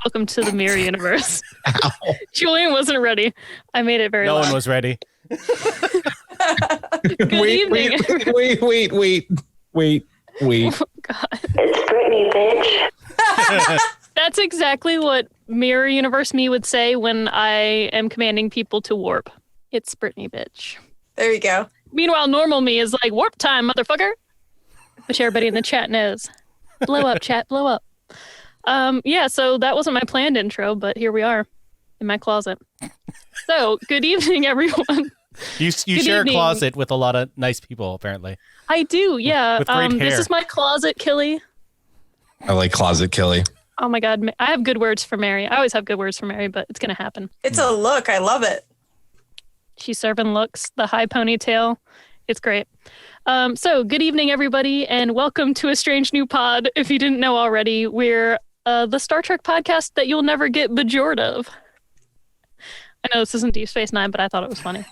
Welcome to the mirror universe. Julian wasn't ready. I made it very No loud. one was ready. Good evening. Wait. Oh, God. It's Brittany, bitch. That's exactly what mirror universe me would say when I am commanding people to warp. It's Brittany, bitch. There you go. Meanwhile, normal me is like, warp time, motherfucker. Which everybody in the chat knows. Blow up, chat, blow up. Yeah, so that wasn't my planned intro, but here we are in my closet. So, good evening, everyone. You share a closet with a lot of nice people, apparently. I do, yeah. With great hair. This is my closet, Killy. I like Closet Killy. Oh my God, I have good words for Mary. I always have good words for Mary, but it's going to happen. It's a look. I love it. She's serving looks, the high ponytail. It's great. So, good evening, everybody, and welcome to A Strange New Pod. If you didn't know already, we're the Star Trek podcast that you'll never get bored of. I know this isn't Deep Space Nine, but I thought it was funny.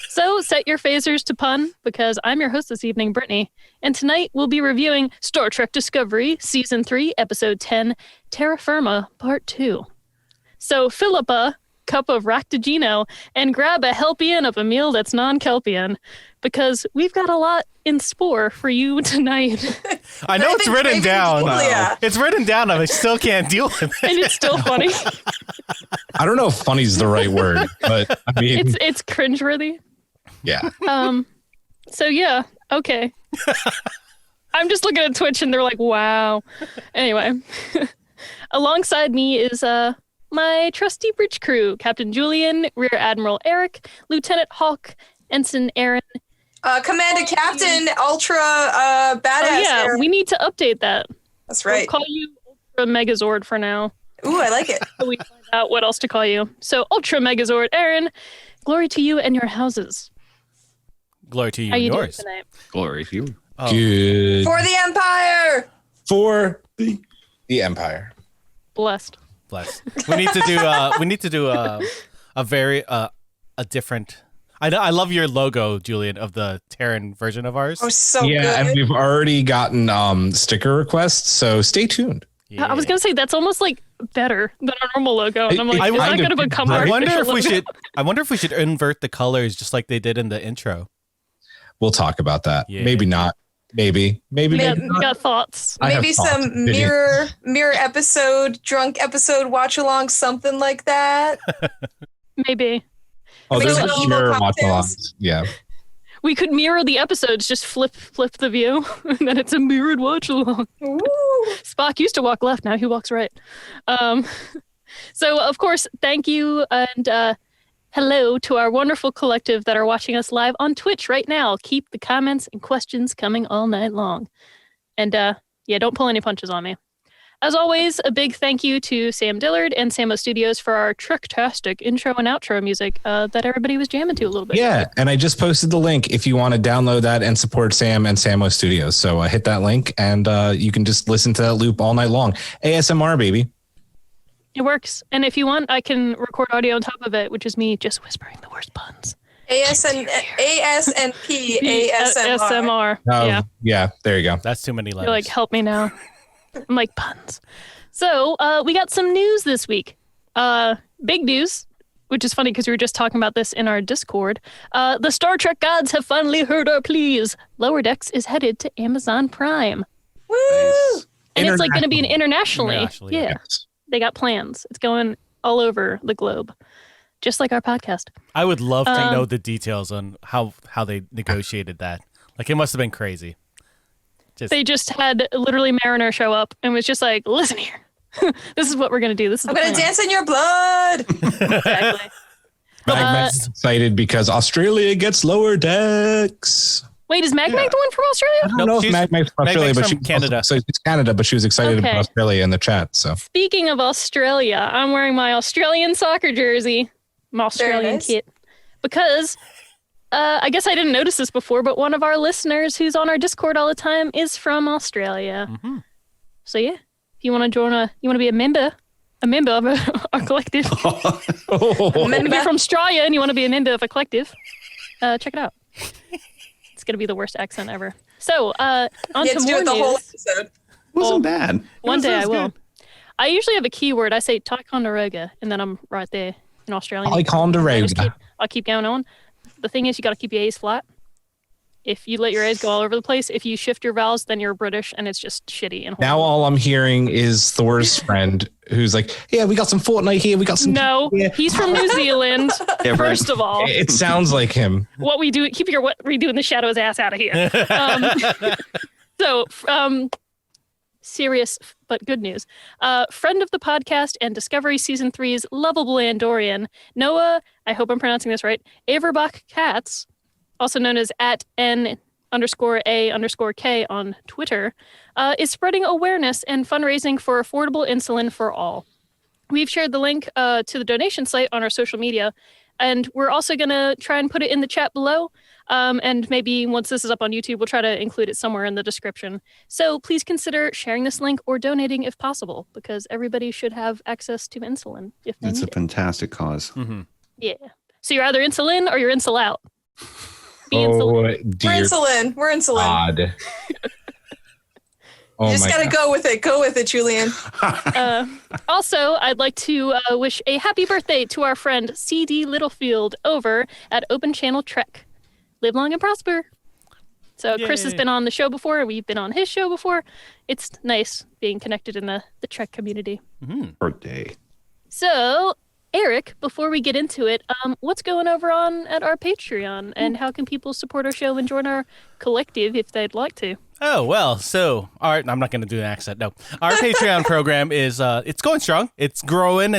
So, set your phasers to pun, because I'm your host this evening, Brittany, and tonight we'll be reviewing Star Trek Discovery, Season 3, Episode 10, Terra Firma, Part 2. So, Philippa, cup of Ractigino, and grab a Helpian of a meal that's non-Kelpian, because we've got a lot in store for you tonight. I know it's written down. It's written down. I still can't deal with it. And it's still funny. I don't know if funny's the right word, but I mean, It's cringeworthy. yeah. So yeah, okay. I'm just looking at Twitch and they're like, wow. Anyway, alongside me is my trusty bridge crew: Captain Julian, Rear Admiral Eric, Lieutenant Hawk, Ensign Aaron, Commander Captain Ultra Badass. Oh yeah, Aaron. we need to update that. That's right. We'll call you Ultra Megazord for now. Ooh, I like it. So we find out what else to call you. So Ultra Megazord Aaron, glory to you and your houses. Glory to you How and you doing yours. tonight? Glory to you. Oh. Good. For the Empire. For the Empire. Blessed. Bless. We need to do a very a different. I love your logo, Julian, of the Terran version of ours. Oh, so Yeah, good. and we've already gotten sticker requests, so stay tuned. Yeah. I was gonna say that's almost like better than our normal logo, and I'm like, I is that kind of- gonna become I our wonder if official we logo? should. I wonder if we should invert the colors just like they did in the intro. We'll talk about that. Yeah. Maybe not. Maybe We got, not. we got thoughts. I have Maybe thoughts, some opinions. mirror episode, drunk episode, watch along, something like that. Maybe Oh, Maybe there's some a emo mirror watch cocktails. alongs. Yeah. we could mirror the episodes, just flip the view, and then it's a mirrored watch along. Ooh. Spock used to walk left, now he walks right. So of course, thank you and hello to our wonderful collective that are watching us live on Twitch right now. Keep the comments and questions coming all night long. And yeah, don't pull any punches on me. As always, a big thank you to Sam Dillard and Samo Studios for our trick-tastic intro and outro music that everybody was jamming to a little bit. Yeah, and I just posted the link if you want to download that and support Sam and Samo Studios. So hit that link and you can just listen to that loop all night long. ASMR, baby. It works. And if you want, I can record audio on top of it, which is me just whispering the worst puns. ASNP ASMR. ASMR. Oh, Yeah. There you go. That's too many letters. You're like, help me now. I'm like, puns. So we got some news this week. Big news, which is funny because we were just talking about this in our Discord. The Star Trek gods have finally heard our pleas. Lower Decks is headed to Amazon Prime. Woo! And it's like going to be an internationally. Internationally, Yeah. Yes. They got plans. It's going all over the globe, just like our podcast. I would love to know the details on how they negotiated that. Like, it must have been crazy. They just had literally Mariner show up and was just like, listen here. This is what we're going to do. This is I'm the gonna plan. dance in your blood. Exactly. Magmac's excited because Australia gets Lower Decks. Wait, is Mag the one from Australia? I don't Nope, know if she's- Magmac's from Australia, Magmac's but from she's Canada. So it's Canada, but she was excited Okay. about Australia in the chat. So Speaking of Australia, I'm wearing my Australian soccer jersey, my Australian nice. kit, because I guess I didn't notice this before, but one of our listeners who's on our Discord all the time is from Australia. Mhm. So yeah, if you want to join you want to be a member of our collective. If you're from Australia and you want to be a member of a collective, check it out. It's gonna be the worst accent ever. So on You to have to do more it the whole news. episode. wasn't bad. One day I will. I usually have a keyword. I say Ticonderoga, and then I'm right there in Australian. Ticonderoga. I'll keep going on. The thing is, you got to keep your A's flat. If you let your A's go all over the place, if you shift your vowels, then you're British, and it's just shitty and horrible. Now all I'm hearing is Thor's friend who's like, yeah, we got some Fortnite here. We got some. No, he's from New Zealand. First of all, It sounds like him. what we do, keep your what we do in the shadows ass out of here. Serious but good news. Friend of the podcast and Discovery Season 3's lovable Andorian, Noah, I hope I'm pronouncing this right, Averbach Katz, also known as @N_A_K on Twitter, is spreading awareness and fundraising for affordable insulin for all. We've shared the link to the donation site on our social media, and we're also going to try and put it in the chat below. And maybe once this is up on YouTube, we'll try to include it somewhere in the description. So please consider sharing this link or donating if possible, because everybody should have access to insulin if they It's need a fantastic cause. Mm-hmm. it. Yeah. So you're either insulin or you're insul out. Be Oh, insulin. We're dear insulin. We're insulin. God. Oh You just my gotta God. go with it. Go with it, Julian. Also, I'd like to wish a happy birthday to our friend CD Littlefield over at Open Channel Trek. Live long and prosper. So Chris has Yay. been on the show before. We've been on his show before. It's nice being connected in the Trek community. Birthday. So, Eric, before we get into it, what's going over on at our Patreon, and how can people support our show and join our collective if they'd like to? Oh, well, so, I'm not going to do an accent, no. Our Patreon program is, it's going strong. It's growing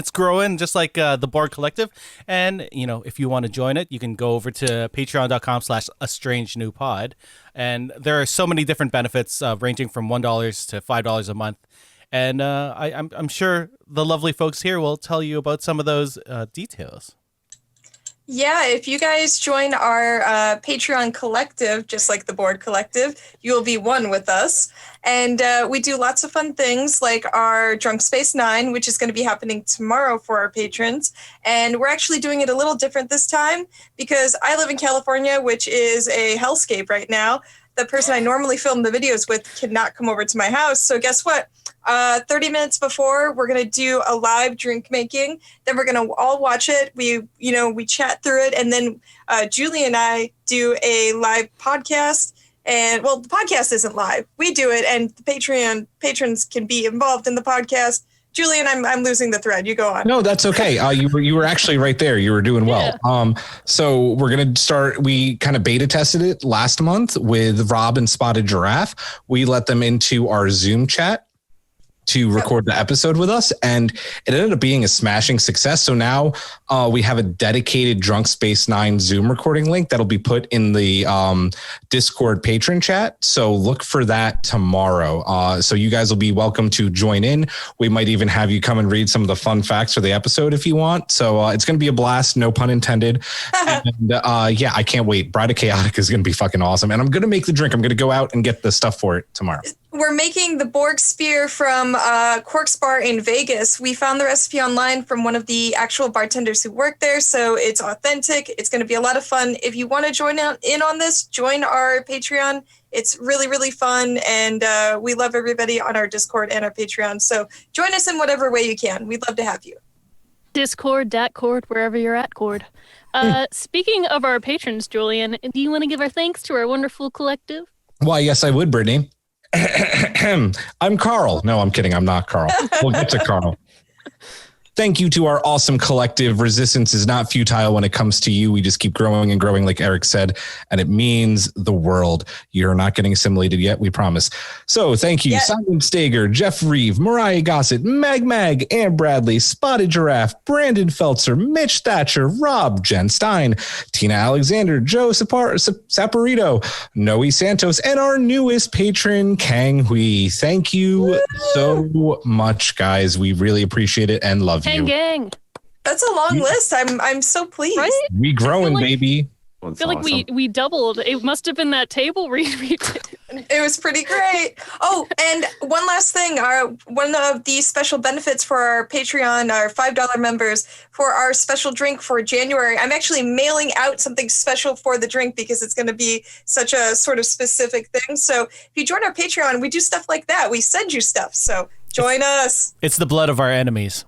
just like the Board Collective. And, if you want to join it, you can go over to patreon.com/astrangenewpod. And there are so many different benefits, ranging from $1 to $5 a month. And I'm sure the lovely folks here will tell you about some of those details. Yeah, if you guys join our Patreon collective, just like the Board Collective, you will be one with us. And we do lots of fun things like our Drunk Space 9, which is going to be happening tomorrow for our patrons. And we're actually doing it a little different this time because I live in California, which is a hellscape right now. The person I normally film the videos with cannot come over to my house. So guess what? 30 minutes before, we're going to do a live drink making. Then we're going to all watch it. We chat through it. And then Julie and I do a live podcast. And, well, the podcast isn't live. We do it, and the Patreon patrons can be involved in the podcast. Julian, I'm losing the thread. You go on. No, that's okay. You were actually right there. You were doing well. So we're going to start. We kind of beta tested it last month with Rob and Spotted Giraffe. We let them into our Zoom chat to record the episode with us, and it ended up being a smashing success. So now we have a dedicated Drunk Space 9 Zoom recording link that'll be put in the Discord patron chat. So look for that tomorrow. So you guys will be welcome to join in. We might even have you come and read some of the fun facts for the episode if you want. So it's going to be a blast, no pun intended. And yeah, I can't wait. Bride of Chaotic is going to be fucking awesome. And I'm going to make the drink. I'm going to go out and get the stuff for it tomorrow. We're making the Borg Spear from Quark's Bar in Vegas. We found the recipe online from one of the actual bartenders who work there, so it's authentic. It's going to be a lot of fun. If you want to join in on this, join our Patreon. It's really, really fun, and we love everybody on our Discord and our Patreon. So join us in whatever way you can. We'd love to have you. Discord, Datcord, wherever you're at, Cord. Speaking of our patrons, Julian, do you want to give our thanks to our wonderful collective? Why, yes, I would, Brittany. I'm Carl. No, I'm kidding. I'm not Carl. We'll get to Carl. Thank you to our awesome collective. Resistance is not futile when it comes to you. We just keep growing and growing, like Eric said, and it means the world. You're not getting assimilated yet, we promise. So thank you, Simon Stager, Jeff Reeve, Mariah Gossett, Mag, Ann Bradley, Spotted Giraffe, Brandon Feltzer, Mitch Thatcher, Rob, Jen Stein, Tina Alexander, Joe Saporito, Noe Santos, and our newest patron, Kang Hui. Thank you so much, guys. We really appreciate it and love you. Gang. That's a long list. I'm so pleased. Right? We growing, like- baby. Well, I it's feel like awesome. we doubled. It must have been that table we did. It was pretty great. Oh, and one last thing. One of the special benefits for our Patreon, our $5 members, for our special drink for January, I'm actually mailing out something special for the drink because it's going to be such a sort of specific thing. So if you join our Patreon, we do stuff like that. We send you stuff. So Join us. It's the blood of our enemies.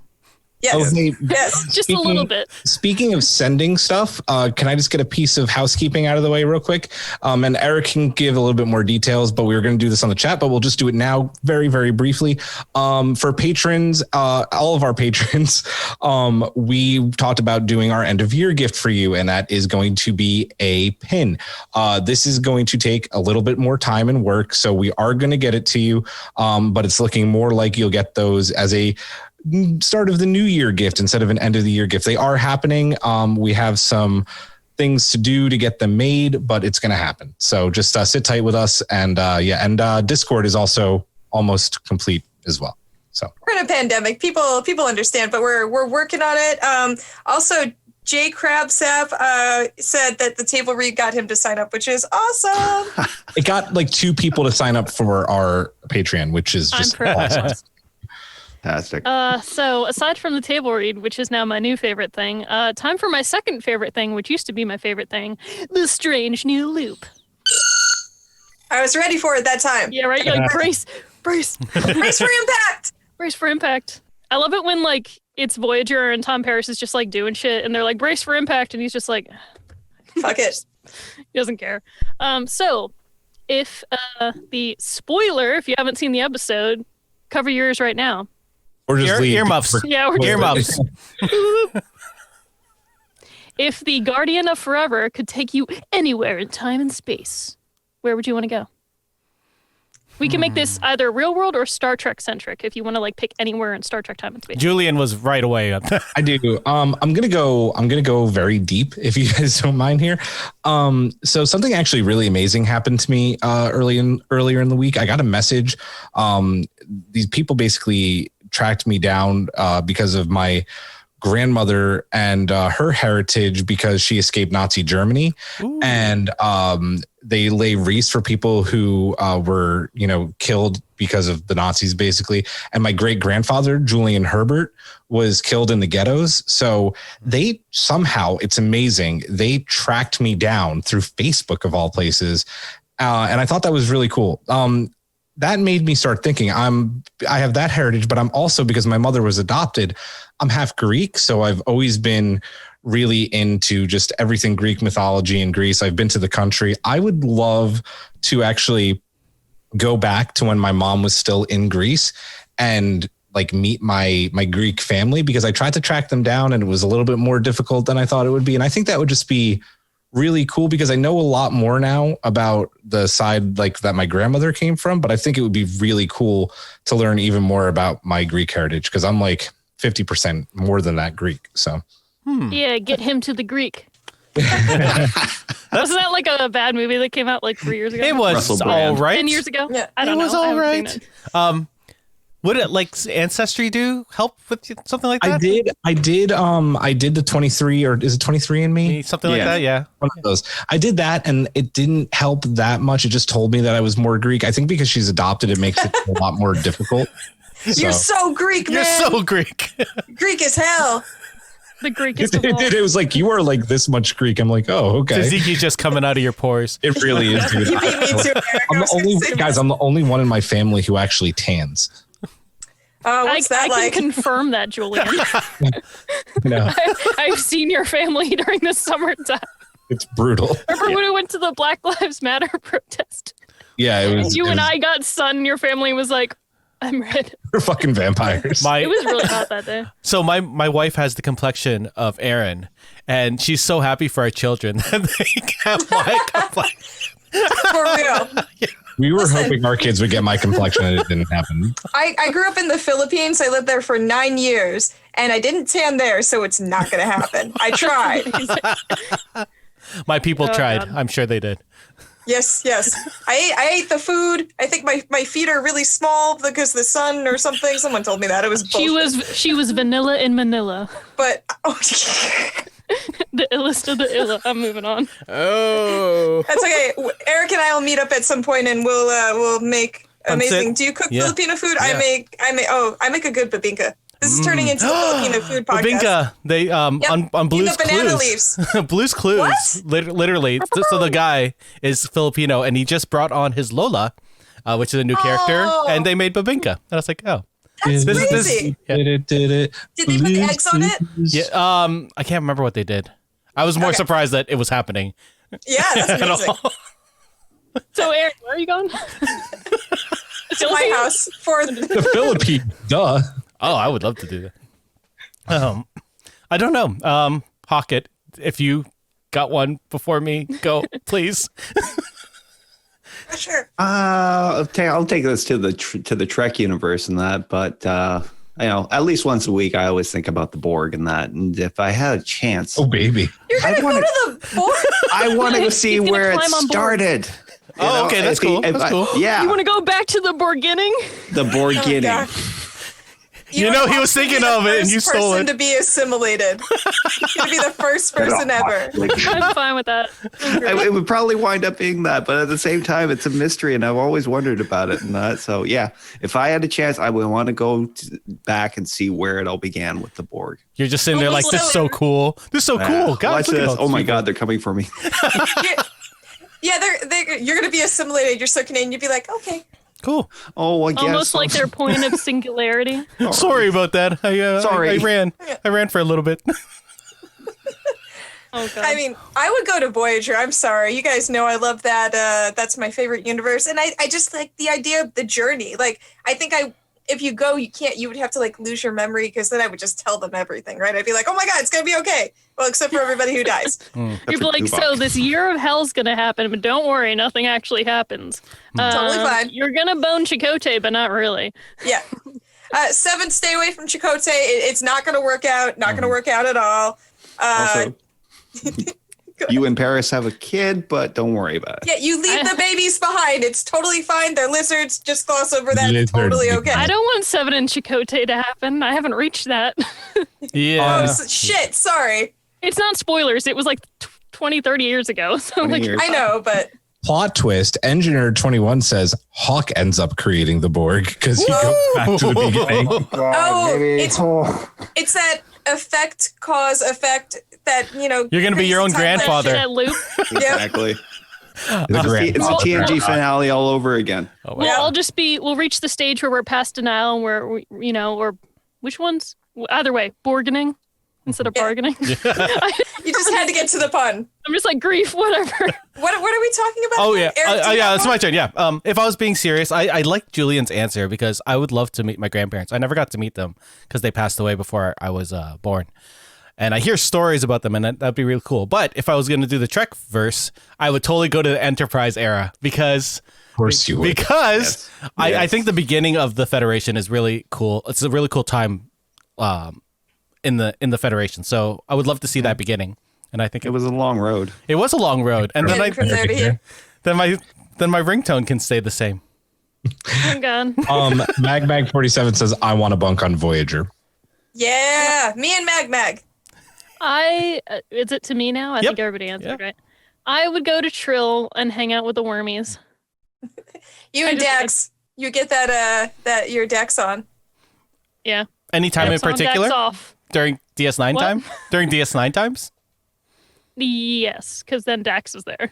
Yes. Oh, hey, Yes. Just a little bit. Speaking of sending stuff, can I just get a piece of housekeeping out of the way real quick? And Eric can give a little bit more details, but we were going to do this on the chat, but we'll just do it now very, very briefly. For patrons, all of our patrons, we talked about doing our end of year gift for you, and that is going to be a pin. This is going to take a little bit more time and work, so we are going to get it to you, but it's looking more like you'll get those as a start of the new year gift instead of an end of the year gift. They are happening. We have some things to do to get them made, but it's going to happen. So just sit tight with us. And Discord is also almost complete as well. So We're in a pandemic. People understand, but we're working on it. Also, Jay Crabsap said that the table read got him to sign up, which is awesome. it got like 2 people to sign up for our Patreon, which is I'm just proud. awesome. Fantastic. So aside from the table read, which is now my new favorite thing, time for my second favorite thing, which used to be my favorite thing, the strange new loop. I was ready for it that time. Yeah, right? You're like, brace. Brace for impact. Brace for impact. I love it when, like, it's Voyager and Tom Paris is just, like, doing shit, and they're like, brace for impact, and he's just like... Fuck it. He doesn't care. So, if the spoiler, if you haven't seen the episode, cover your ears right now. Or just leave. Earmuffs. Yeah, we're just Earmuffs. If the Guardian of Forever could take you anywhere in time and space, where would you want to go? We can make this either real world or Star Trek centric if you want to like pick anywhere in Star Trek time and space. Julian was right away on that. I do. I'm gonna go very deep if you guys don't mind here. So something actually really amazing happened to me earlier in the week. I got a message. These people basically tracked me down because of my grandmother and her heritage because she escaped Nazi Germany. Ooh. And they lay wreaths for people who were, killed because of the Nazis, basically. And my great grandfather, Julian Herbert, was killed in the ghettos. So they somehow, it's amazing, they tracked me down through Facebook of all places. And I thought that was really cool. That made me start thinking I have that heritage, but I'm also, because my mother was adopted, I'm half Greek. So I've always been really into just everything Greek mythology in Greece. I've been to the country. I would love to actually go back to when my mom was still in Greece and like meet my Greek family, because I tried to track them down and it was a little bit more difficult than I thought it would be. And I think that would just be really cool because I know a lot more now about the side like that my grandmother came from, but I think it would be really cool to learn even more about my Greek heritage because I'm like 50% more than that Greek. So yeah, get him to the Greek. Wasn't that like a bad movie that came out like 3 years ago? It was all right. 10 years ago? Yeah, I don't know. It was all right. Would it like Ancestry do help with something like that? I did the 23 or is it 23 in me? Something like that. Yeah. One of those. I did that and it didn't help that much. It just told me that I was more Greek. I think because she's adopted, it makes it a lot more difficult. You're so Greek, man. You're so Greek. Greek as hell. The Greekest of It all. did. It was like, you are like this much Greek. I'm like, oh, okay. Tzatziki's just coming out of your pores. It really is, dude. You beat me to it, Eric. I'm the only one in my family who actually tans. Oh, what's that I like? can confirm that, Julian. No, I've seen your family during the summertime. it's brutal. Remember when we went to the Black Lives Matter protest? Yeah, it was. And I got sun, and your family was like, I'm red. We're fucking vampires. It was really hot that day. So my wife has the complexion of Aaron, and she's so happy for our children that they have my complexion. For real. We were hoping our kids would get my complexion and it didn't happen. I grew up in the Philippines. I lived there for 9 years and I didn't tan there, so it's not going to happen. I tried. My people tried. God. I'm sure they did. Yes. I ate the food. I think my feet are really small because of the sun or something. Someone told me that. It was bullshit. She was vanilla in Manila. But The illest of the illa. I'm moving on. Oh. that's okay. Eric and I will meet up at some point and we'll make amazing. Do you cook Yeah. Filipino food? Yeah. I make a good babinka. This is turning into a Filipino food podcast. Babinka, they on Blue's the banana Clues. leaves. Blue's Clues. What? Literally. So the guy is Filipino, and he just brought on his Lola, which is a new character, and they made babinka. And I was like, oh, That's Did it, crazy. Did it? Did they put the eggs on it? Yeah. I can't remember what they did. I was more surprised that it was happening. Yeah, that's at amazing. all. So, Aaron, where are you going? To my house for The Philippines, duh. Oh, I would love to do that. I don't know. Hawk it. If you got one before me, go, please. sure. I'll take this to the Trek universe and that, but at least once a week, I always think about the Borg and that. And if I had a chance, Oh, baby. You're gonna go to the board? I want to see He's gonna where it climb on board. started. Oh, okay, that's cool. That's cool. Yeah, You want to go back to the beginning? the Borg Oh, getting. God. You know, he was thinking of it and you stole Person it. to be assimilated. You're gonna be the first person ever. I'm fine with that. It would probably wind up being that, but at the same time, it's a mystery, and I've always wondered about it. And that, so yeah, if I had a chance, I would want to go back and see where it all began with the Borg. You're just sitting there like, this is so cool. This is so cool. God, Watch look at this. all Oh these my people. God, they're coming for me. Yeah, you're gonna be assimilated. You're so Canadian. You'd be like, okay. Cool. Oh, I guess. Almost like their point of singularity. Sorry about that. Sorry. I ran for a little bit. Oh, God. I mean, I would go to Voyager. I'm sorry. You guys know I love that. That's my favorite universe. And I just like the idea of the journey. Like, I think if you go, you would have to like lose your memory because then I would just tell them everything, right? I'd be like, oh my God, it's going to be okay. Well, except for everybody who dies. You'd be like, so this year of hell's gonna happen, but don't worry, nothing actually happens. Totally fine. You're gonna bone Chakotay, but not really. Yeah. 7, stay away from Chakotay. It's not going to work out. Not going to work out at all. Also, you and Paris have a kid, but don't worry about it. Yeah, you leave the babies behind. It's totally fine. They're lizards. Just gloss over that. It's totally okay. I don't want 7 and Chakotay to happen. I haven't reached that. Yeah. Shit, sorry. It's not spoilers. It was like 20, 30 years ago. So 20 like, years. I know, but Plot twist, Engineer 21 says Hawk ends up creating the Borg because he goes back to the beginning. it's that cause effect that, You're going to be your own crazy timeline grandfather. that loop. Exactly. The grand- It's a TNG finale all over again. Oh, We'll wow. all just we'll reach the stage where we're past denial and where, or which ones? Either way, bargaining instead of bargaining. You just had to get to the pun. I'm just like, grief, whatever. What are we talking about? Oh yeah, Eric, do you yeah. have It's one? my turn. Yeah. If I was being serious, I like Julian's answer because I would love to meet my grandparents. I never got to meet them because they passed away before I was born, and I hear stories about them, and that'd be really cool. But if I was going to do the Trek verse, I would totally go to the Enterprise era because. Of course you would. Because Yes. I Yes. think the beginning of the Federation is really cool. It's a really cool time in the Federation. So I would love to see that beginning. And I think It was a long road. it was a long road. And then Getting from there to here. then my ringtone can stay the same. Oh, God. Mag 47 says I want to bunk on Voyager. Yeah, me and Mag. Is it to me now? I Yep. think everybody answered, Yeah. right? I would go to Trill and hang out with the wormies. You I and just- Dax. You get that your Dax on. Yeah. Anytime in It's on particular Dax off. during DS9 What? time? During DS9 times? Yes, because then Dax is there.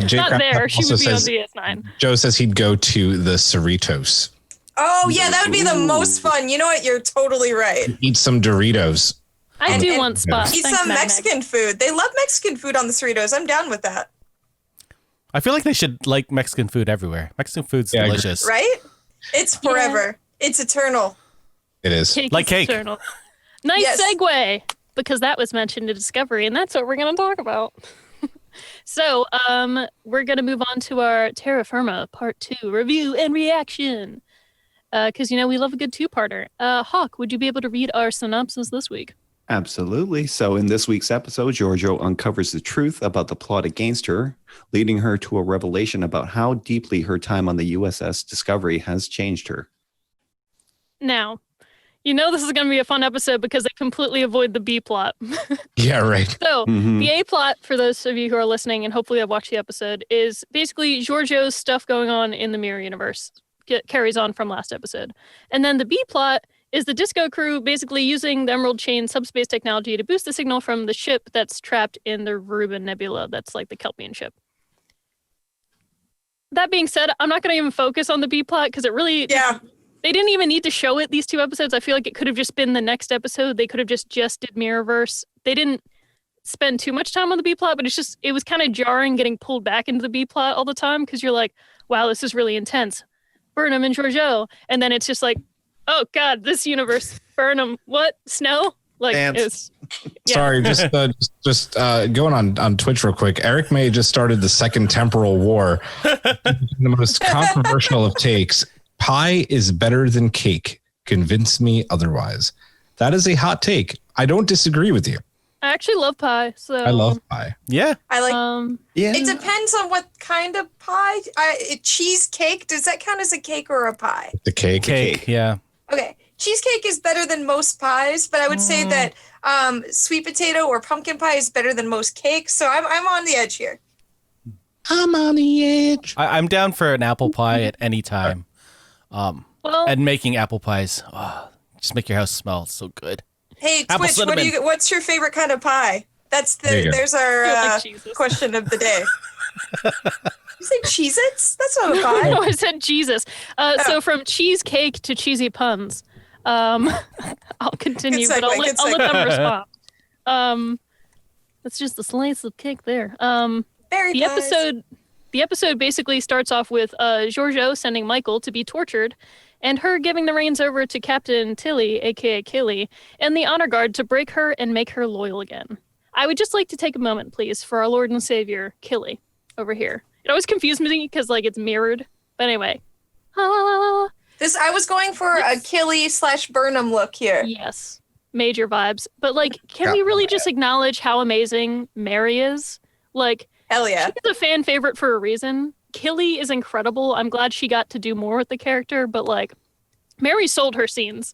Jake Not there. She also would be on says, DS9. Joe says he'd go to the Cerritos. Oh yeah, that would be the most fun. You know what? You're totally right. Eat some Doritos. I do and- want spots. Eat Thanks, some Mag Mag. Mexican food. They love Mexican food on the Cerritos. I'm down with that. I feel like they should like Mexican food everywhere. Mexican food's Yeah, I agree. delicious. Right? It's forever. It's eternal. It is. Cake Like is cake. eternal. Nice Yes. segue, because that was mentioned in Discovery, and that's what we're going to talk about. So, we're going to move on to our Terra Firma Part 2 review and reaction. Because, we love a good two-parter. Hawk, would you be able to read our synopsis this week? Absolutely. So in this week's episode, Georgiou uncovers the truth about the plot against her, leading her to a revelation about how deeply her time on the USS Discovery has changed her. Now, this is going to be a fun episode because they completely avoid the B plot. Yeah, right. So, Mhm. the A plot, for those of you who are listening and hopefully have watched the episode, is basically Georgiou's stuff going on in the Mirror Universe. Carries on from last episode. And then the B plot is the Disco crew basically using the Emerald Chain subspace technology to boost the signal from the ship that's trapped in the Rubin Nebula. That's like the Kelpian ship. That being said, I'm not going to even focus on the B plot because it really... Yeah. They didn't even need to show it these 2 episodes. I feel like it could have just been the next episode. They could have just did Mirrorverse. They didn't spend too much time on the B plot, but it was kind of jarring getting pulled back into the B plot all the time because you're like, wow, this is really intense. Burnham and Georgiou. And then it's just like, oh God, this universe, Burnham, what? Snow? Like it's Sorry, just going on Twitch real quick. Eric May just started the Second Temporal War. The most controversial of takes. Pie is better than cake. Convince me otherwise. That is a hot take. I don't disagree with you. I actually love pie. So I love pie. Yeah. I like. Yeah. It depends on what kind of pie. Cheesecake, does that count as a cake or a pie? The cake. Cake. Yeah. Okay. Cheesecake is better than most pies, but I would say that sweet potato or pumpkin pie is better than most cakes. So I'm on the edge here. I'm on the edge. I'm down for an apple pie at any time. And making apple pies, just make your house smell so good. Hey, Apple Twitch, cinnamon. what's your favorite kind of pie? There's our like Jesus. question of the day. You say Cheez-Its? That's not a pie. No, I said Jesus. So from cheesecake to cheesy puns. I'll continue, Good but segue, I'll let them respond. That's just a slice of cake there. Very The episode basically starts off with Georgiou sending Michael to be tortured, and her giving the reins over to Captain Tilly, aka Killy, and the honor guard to break her and make her loyal again. I would just like to take a moment, please, for our Lord and Savior, Killy, over here. It always confuses me because it's mirrored. But anyway. I was going for a Killy / Burnham look here. Yes. Major vibes. But can we really just acknowledge how amazing Mary is? Hell yeah. She's a fan favorite for a reason. Killy is incredible. I'm glad she got to do more with the character, but Mary sold her scenes.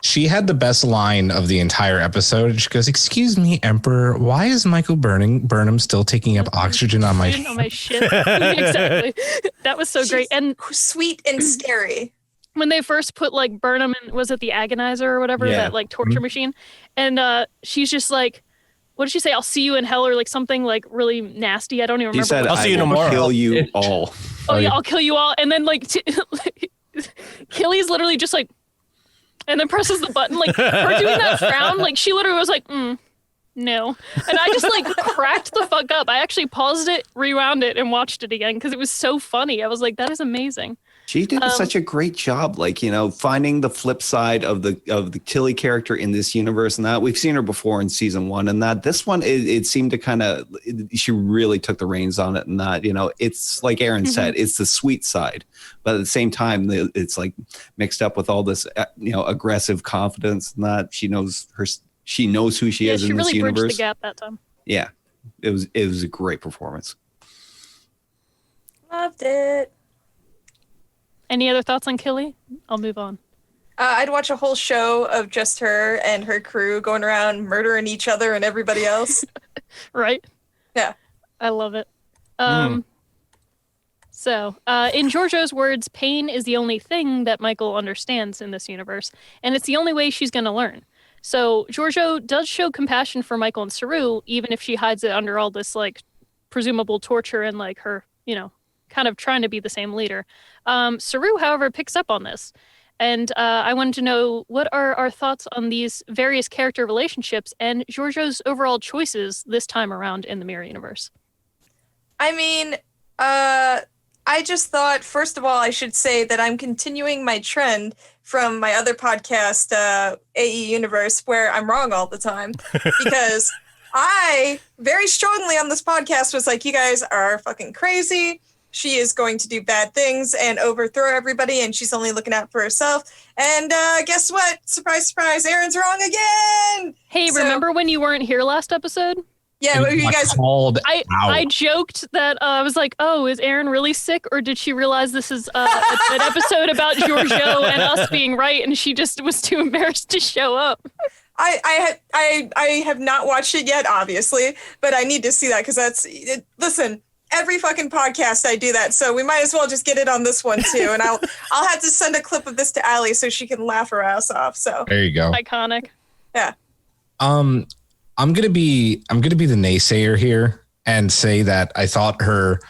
She had the best line of the entire episode. She goes, "Excuse me, Emperor, why is Michael Burnham still taking up oxygen on my ship?" On my ship. Exactly. That was so great. And sweet and scary. When they first put Burnham in, was it the agonizer or whatever, that torture machine? And she's just what did she say? I'll see you in hell, or something really nasty. I don't even remember. She said, I'll see you tomorrow. I'll kill you all. Oh yeah, I'll kill you all. And then Killy's literally just and then presses the button. Her doing that frown, she literally was no. And I just cracked the fuck up. I actually paused it, rewound it, and watched it again because it was so funny. I was like, that is amazing. She did such a great job, finding the flip side of the Tilly character in this universe, and that we've seen her before in season 1, and that this one it seemed to she really took the reins on it, and that it's like Aaron said, it's the sweet side, but at the same time it's mixed up with all this aggressive confidence, and that she knows who she is in this universe. She really bridged the gap that time. Yeah, it was a great performance. Loved it. Any other thoughts on Killy? I'll move on. I'd watch a whole show of just her and her crew going around murdering each other and everybody else. Right? Yeah. I love it. So, in Georgiou's words, pain is the only thing that Michael understands in this universe, and it's the only way she's going to learn. So, Georgiou does show compassion for Michael and Saru, even if she hides it under all this, presumable torture and, her, kind of trying to be the same leader. Saru, however, picks up on this. And I wanted to know, what are our thoughts on these various character relationships and Georgiou's overall choices this time around in the Mirror Universe? I mean, I just thought, first of all, I should say that I'm continuing my trend from my other podcast, AE Universe, where I'm wrong all the time. Because I, very strongly on this podcast, was like, you guys are fucking crazy. She is going to do bad things and overthrow everybody, and she's only looking out for herself. And guess what? Surprise, surprise, Aaron's wrong again! Hey, remember when you weren't here last episode? Yeah, you guys... I joked that I was like, oh, is Aaron really sick? Or did she realize this is an episode about Georgiou and us being right, and she just was too embarrassed to show up? I have not watched it yet, obviously, but I need to see that because listen... Every fucking podcast I do that, so we might as well just get it on this one too. And I'll have to send a clip of this to Allie so she can laugh her ass off. So there you go. Iconic. Yeah. I'm gonna be the naysayer here and say that I thought her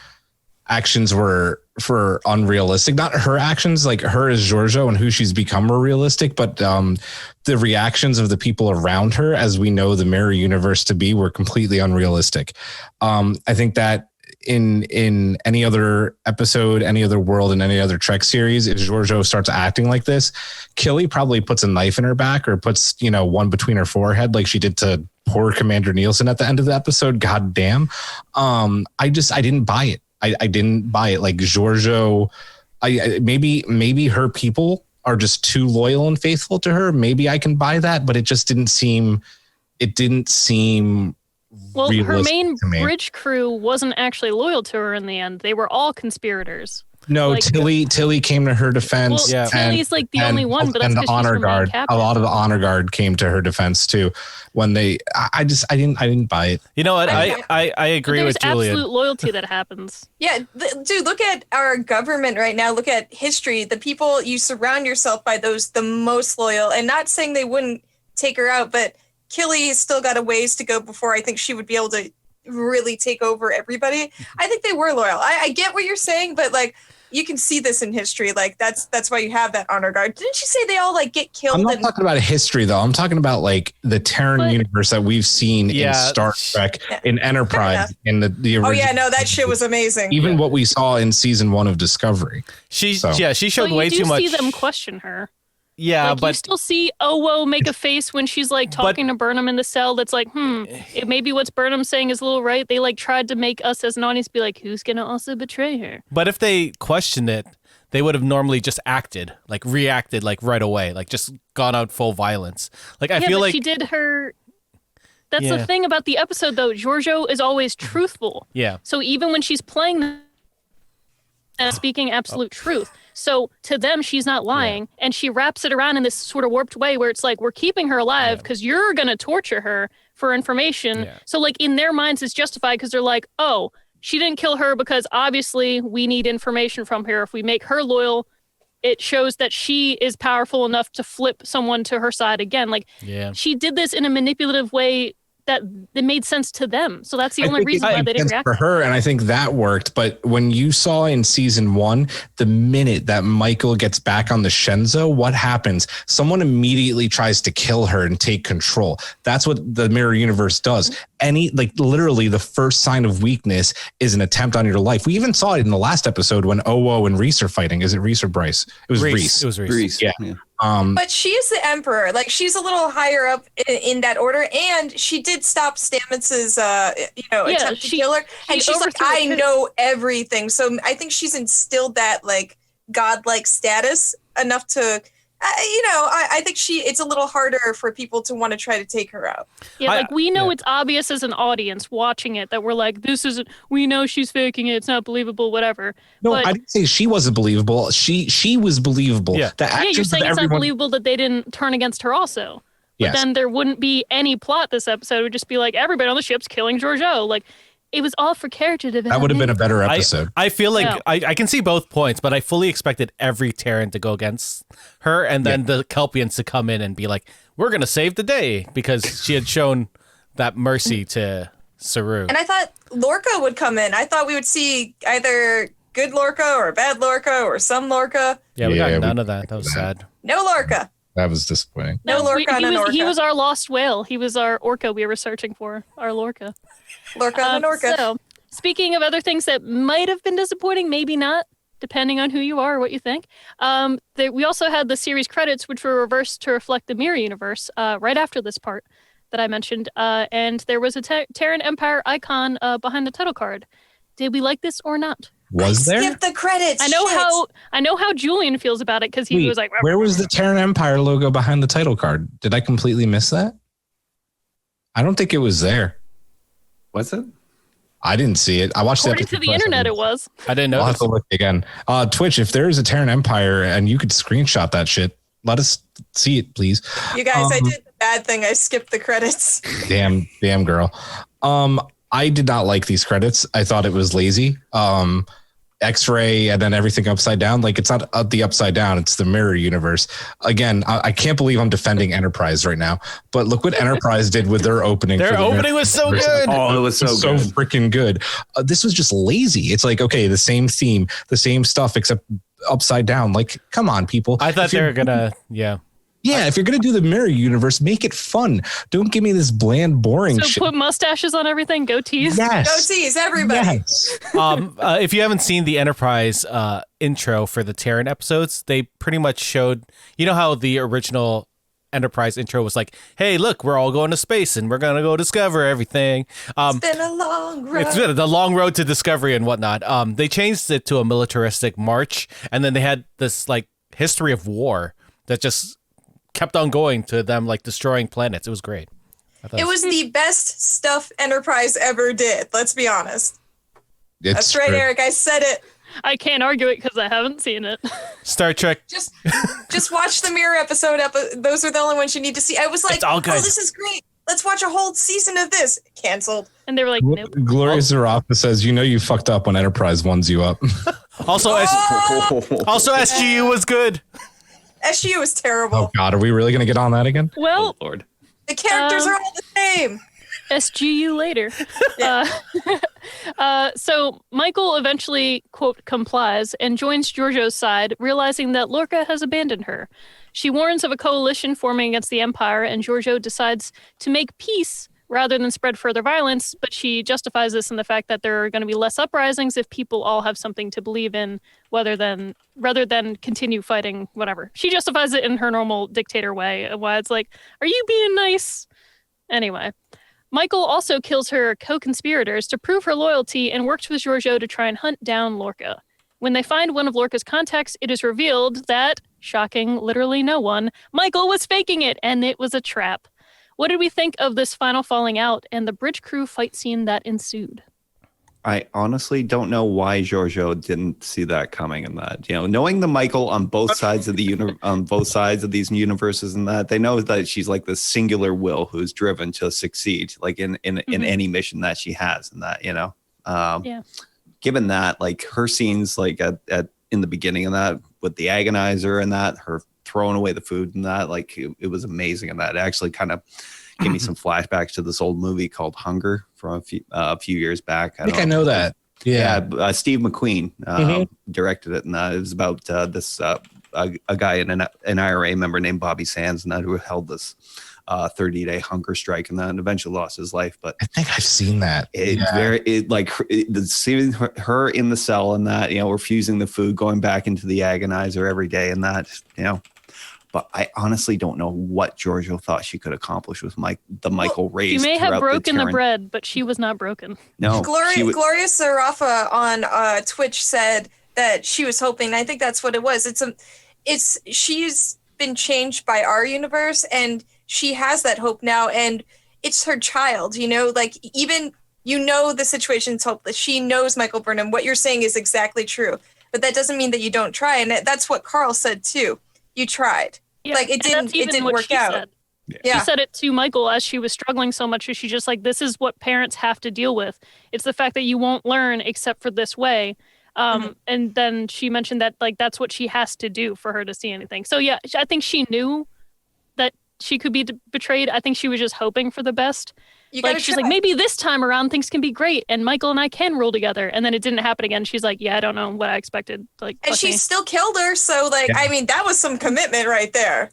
actions were for unrealistic. Not her actions, like her as Georgiou and who she's become are realistic, but the reactions of the people around her, as we know the mirror universe to be, were completely unrealistic. I think that in any other episode, any other world, in any other Trek series, if Georgiou starts acting like this, Killy probably puts a knife in her back or puts, one between her forehead like she did to poor Commander Nielsen at the end of the episode. God damn. I didn't buy it. I didn't buy it. Like Georgiou, maybe her people are just too loyal and faithful to her. Maybe I can buy that, but it just didn't seem. Well, her main bridge crew wasn't actually loyal to her in the end. They were all conspirators. No, like, Tilly came to her defense. Well, Tilly's like the only one, but that's the honor guard. A lot of the honor guard came to her defense too. When I didn't buy it. You know what? I agree with Julian. There's absolute loyalty that happens. Yeah, dude, look at our government right now. Look at history. The people you surround yourself by, those the most loyal. And not saying they wouldn't take her out, but Killy's still got a ways to go before I think she would be able to really take over everybody. I think they were loyal. I get what you're saying, but like you can see this in history. Like that's why you have that honor guard. Didn't you say they all like get killed? I'm not talking about history though. I'm talking about like the Terran universe that we've seen in Star Trek, in Enterprise, in the original. Oh yeah, no, that shit was amazing. Even what we saw in season 1 of Discovery. She showed way too much. You see them question her. Yeah, like, but you still see Owo make a face when she's like talking to Burnham in the cell. That's like, maybe what's Burnham saying is a little right. They like tried to make us as an audience be like, who's gonna also betray her? But if they questioned it, they would have normally just reacted like right away, like just gone out full violence. Like I feel like she did her. That's the thing about the episode though. Georgiou is always truthful. Yeah. So even when she's playing and speaking absolute truth. So to them, she's not lying. And she wraps it around in this sort of warped way where it's like, we're keeping her alive because you're going to torture her for information. Yeah. So like in their minds, it's justified because they're like, oh, she didn't kill her because obviously we need information from her. If we make her loyal, it shows that she is powerful enough to flip someone to her side again. Like she did this in a manipulative way that it made sense to them. So that's the only reason why they didn't react. For her, and I think that worked. But when you saw in season 1, the minute that Michael gets back on the Shenzhou, what happens? Someone immediately tries to kill her and take control. That's what the mirror universe does. Literally the first sign of weakness is an attempt on your life. We even saw it in the last episode when Owo and Reese are fighting. Is it Reese or Bryce? It was Reese. It was Reese. Yeah. But she is the emperor. Like she's a little higher up in that order, and she did stop Stamets's, attempt to kill her. And she's like, I know everything. So I think she's instilled that like godlike status enough to, I think it's a little harder for people to want to try to take her out. Yeah, we know it's obvious as an audience watching it that we're like, we know she's faking it. It's not believable, whatever. No, I didn't say she wasn't believable. She was believable. Yeah, you're saying it's not believable that they didn't turn against her also. But then there wouldn't be any plot this episode. It would just be like, everybody on the ship's killing Georgiou. Like, it was all for character development. That would have been a better episode. I feel like I can see both points, but I fully expected every Terran to go against her and then the Kelpians to come in and be like, we're going to save the day because she had shown that mercy to Saru. And I thought Lorca would come in. I thought we would see either good Lorca or bad Lorca or some Lorca. Yeah, we got none of that. That was sad. No Lorca. That was disappointing. No Lorca and an Orca. He was our lost whale. He was our Orca we were searching for. Our Lorca. Lorca and an Orca. So, speaking of other things that might have been disappointing, maybe not, depending on who you are or what you think. We also had the series credits, which were reversed to reflect the mirror universe right after this part that I mentioned. And there was a Terran Empire icon behind the title card. Did we like this or not? Was there? Skip the credits. I know how Julian feels about it because he was like, where was the Terran Empire logo behind the title card? Did I completely miss that? I don't think it was there. Was it? I didn't see it. I watched According to the internet, it was. I didn't know. I'll have to look again. Twitch, if there is a Terran Empire and you could screenshot that shit, let us see it, please. You guys, I did the bad thing. I skipped the credits. Damn girl. I did not like these credits. I thought it was lazy. X-ray and then everything upside down. Like it's not the upside down, it's the mirror universe. Again, I can't believe I'm defending Enterprise right now, but look what Enterprise did with their opening. Their opening was so good. Oh, it was so good. Freaking good. This was just lazy. It's like, okay, the same theme, the same stuff, except upside down. Like, come on, people. I thought they were gonna, Yeah, if you're going to do the mirror universe, make it fun. Don't give me this bland, boring So shit. put mustaches on everything, goatees. Yes. Goatees, everybody. Yes. if you haven't seen the Enterprise intro for the Terran episodes, they pretty much showed, you know how the original Enterprise intro was like, hey, look, we're all going to space and we're going to go discover everything. It's been a long road. It's been the long road to discovery and whatnot. They changed it to a militaristic march, and then they had this like history of war that just kept on going to them like destroying planets. It was great. It was the best stuff Enterprise ever did. Let's be honest. That's right, Eric. I said it. I can't argue it because I haven't seen it. Star Trek. Just watch the Mirror episode. Those are the only ones you need to see. I was like, oh, this is great. Let's watch a whole season of this. Canceled. And they were like, nope. Gloria Zarafa says, you fucked up when Enterprise ones you up. Also, SGU was good. SGU was terrible. Oh God, are we really going to get on that again? Well, oh, Lord. The characters are all the same. SGU later. So Michael eventually, quote, complies and joins Georgiou's side, realizing that Lorca has abandoned her. She warns of a coalition forming against the Empire, and Georgiou decides to make peace rather than spread further violence, but she justifies this in the fact that there are going to be less uprisings if people all have something to believe in rather than continue fighting whatever. She justifies it in her normal dictator way, why it's like, are you being nice? Anyway, Michael also kills her co-conspirators to prove her loyalty and works with Georgiou to try and hunt down Lorca. When they find one of Lorca's contacts, it is revealed that, shocking literally no one, Michael was faking it and it was a trap. What did we think of this final falling out and the bridge crew fight scene that ensued? I honestly don't know why Georgiou didn't see that coming. In that, knowing the Michael on both sides of the on both sides of these universes, and that they know that she's like the singular will who's driven to succeed, like in any mission that she has, and that Given that, like her scenes, like at in the beginning of that with the agonizer and that her throwing away the food and that, like it was amazing, and that actually kind of gave me some flashbacks to this old movie called Hunger from a few years back. I think I know that. Yeah, Steve McQueen directed it, and it was about this a guy in an IRA member named Bobby Sands, and that who held this 30-day hunger strike, and then eventually lost his life. But I think I've seen that. Seeing her in the cell and that, refusing the food, going back into the agonizer every day, and that, But I honestly don't know what Georgiou thought she could accomplish with the Michael race. She may have broken the bread, but she was not broken. No, Gloria Zarafa on Twitch said that she was hoping. I think that's what it was. She's been changed by our universe, and she has that hope now, and it's her child. Like even the situation's hopeless. She knows Michael Burnham. What you're saying is exactly true, but that doesn't mean that you don't try. And that's what Carl said too. You tried. Yeah, like it didn't work out. Yeah. She said it to Michael as she was struggling so much. She's just like, this is what parents have to deal with. It's the fact that you won't learn except for this way. And then she mentioned that like that's what she has to do for her to see anything. So yeah, I think she knew that she could be betrayed. I think she was just hoping for the best. She's like, maybe this time around things can be great and Michael and I can rule together. And then it didn't happen again. She's like, yeah, I don't know what I expected. And she still killed her. So I mean, that was some commitment right there.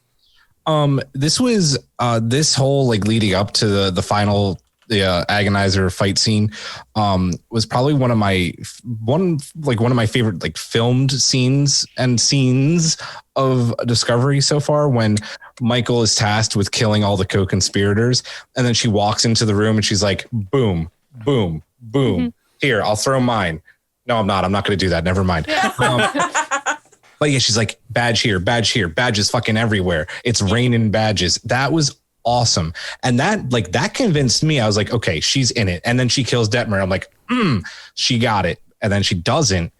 This was this whole like leading up to the final agonizer fight scene was probably one of my favorite like filmed scenes of Discovery so far, when Michael is tasked with killing all the co-conspirators, and then she walks into the room and she's like, boom, boom, boom. Mm-hmm. Here, I'll throw mine. No, I'm not going to do that. Never mind. But yeah, she's like, badge here, badges fucking everywhere. It's raining badges. That was awesome. And that convinced me. I was like, okay, she's in it. And then she kills Detmer. I'm like, she got it. And then she doesn't.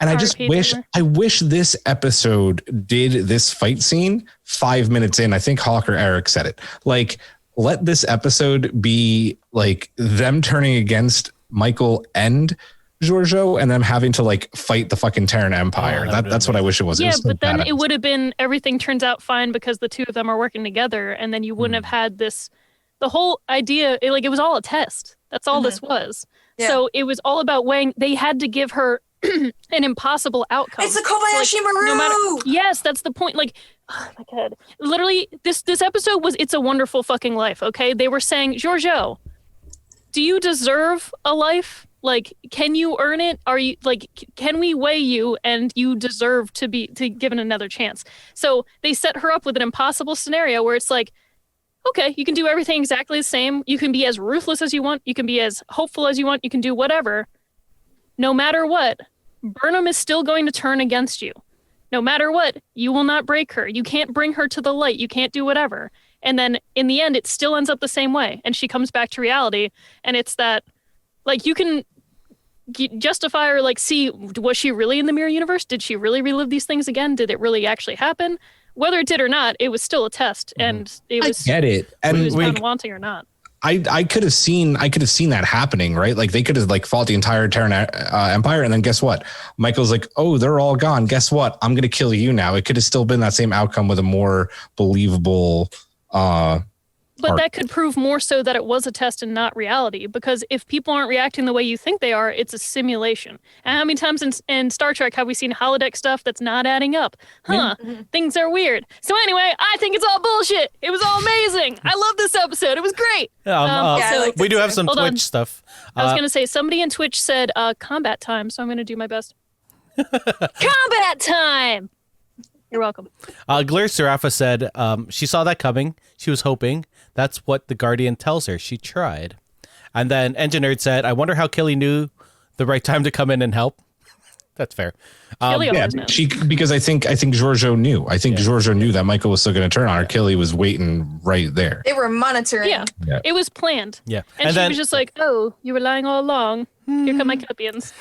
And I just wish this episode did this fight scene 5 minutes in. I think Hawk or Eric said it. Like, let this episode be like them turning against Michael and Georgiou and them having to like fight the fucking Terran Empire. That's what I wish it was. Yeah, it was so but then badass. it would have been everything turns out fine because the two of them are working together, and then you wouldn't have had this. The whole idea, it was all a test. That's all this was. Yeah. So it was all about weighing. They had to give her an impossible outcome. It's the Kobayashi Maru. No matter, yes, that's the point. Like, oh my god, literally, this episode was "It's a Wonderful Fucking Life." Okay, they were saying, Georgiou, do you deserve a life? Like, can you earn it? Are you like, can we weigh you and you deserve to be given another chance? So they set her up with an impossible scenario where it's like, okay, you can do everything exactly the same. You can be as ruthless as you want. You can be as hopeful as you want. You can do whatever. No matter what, Burnham is still going to turn against you. No matter what, you will not break her. You can't bring her to the light. You can't do whatever. And then in the end, it still ends up the same way. And she comes back to reality. And it's that, like, you can justify or like see, was she really in the mirror universe? Did she really relive these things again? Did it really actually happen? Whether it did or not, it was still a test, and it was. I get it, and it was found wanting or not. I could have seen that happening, right? Like they could have like fought the entire Terran Empire, and then guess what? Michael's like, oh, they're all gone. Guess what? I'm gonna kill you now. It could have still been that same outcome with a more believable. But that could prove more so that it was a test and not reality, because if people aren't reacting the way you think they are, it's a simulation. And how many times in Star Trek have we seen holodeck stuff that's not adding up? Things are weird. So anyway, I think it's all bullshit. It was all amazing. I love this episode. It was great. I we do have some Hold Twitch on. stuff. I was going to say, somebody in Twitch said combat time, so I'm going to do my best. Combat time! You're welcome. Glare Serafa said she saw that coming. She was hoping. That's what the Guardian tells her. She tried. And then Engineered said, I wonder how Killy knew the right time to come in and help. That's fair. Killy always knows. Because I think Georgiou knew. I think Georgiou knew that Michael was still going to turn on her. Killy was waiting right there. They were monitoring. Yeah, it was planned. Yeah. And she was just like, oh, you were lying all along. Here come my Cupians.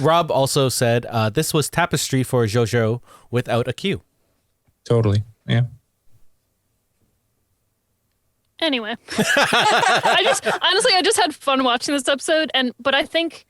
Rob also said, this was tapestry for Georgiou without a cue. Totally. Yeah. Anyway, I just had fun watching this episode, but I think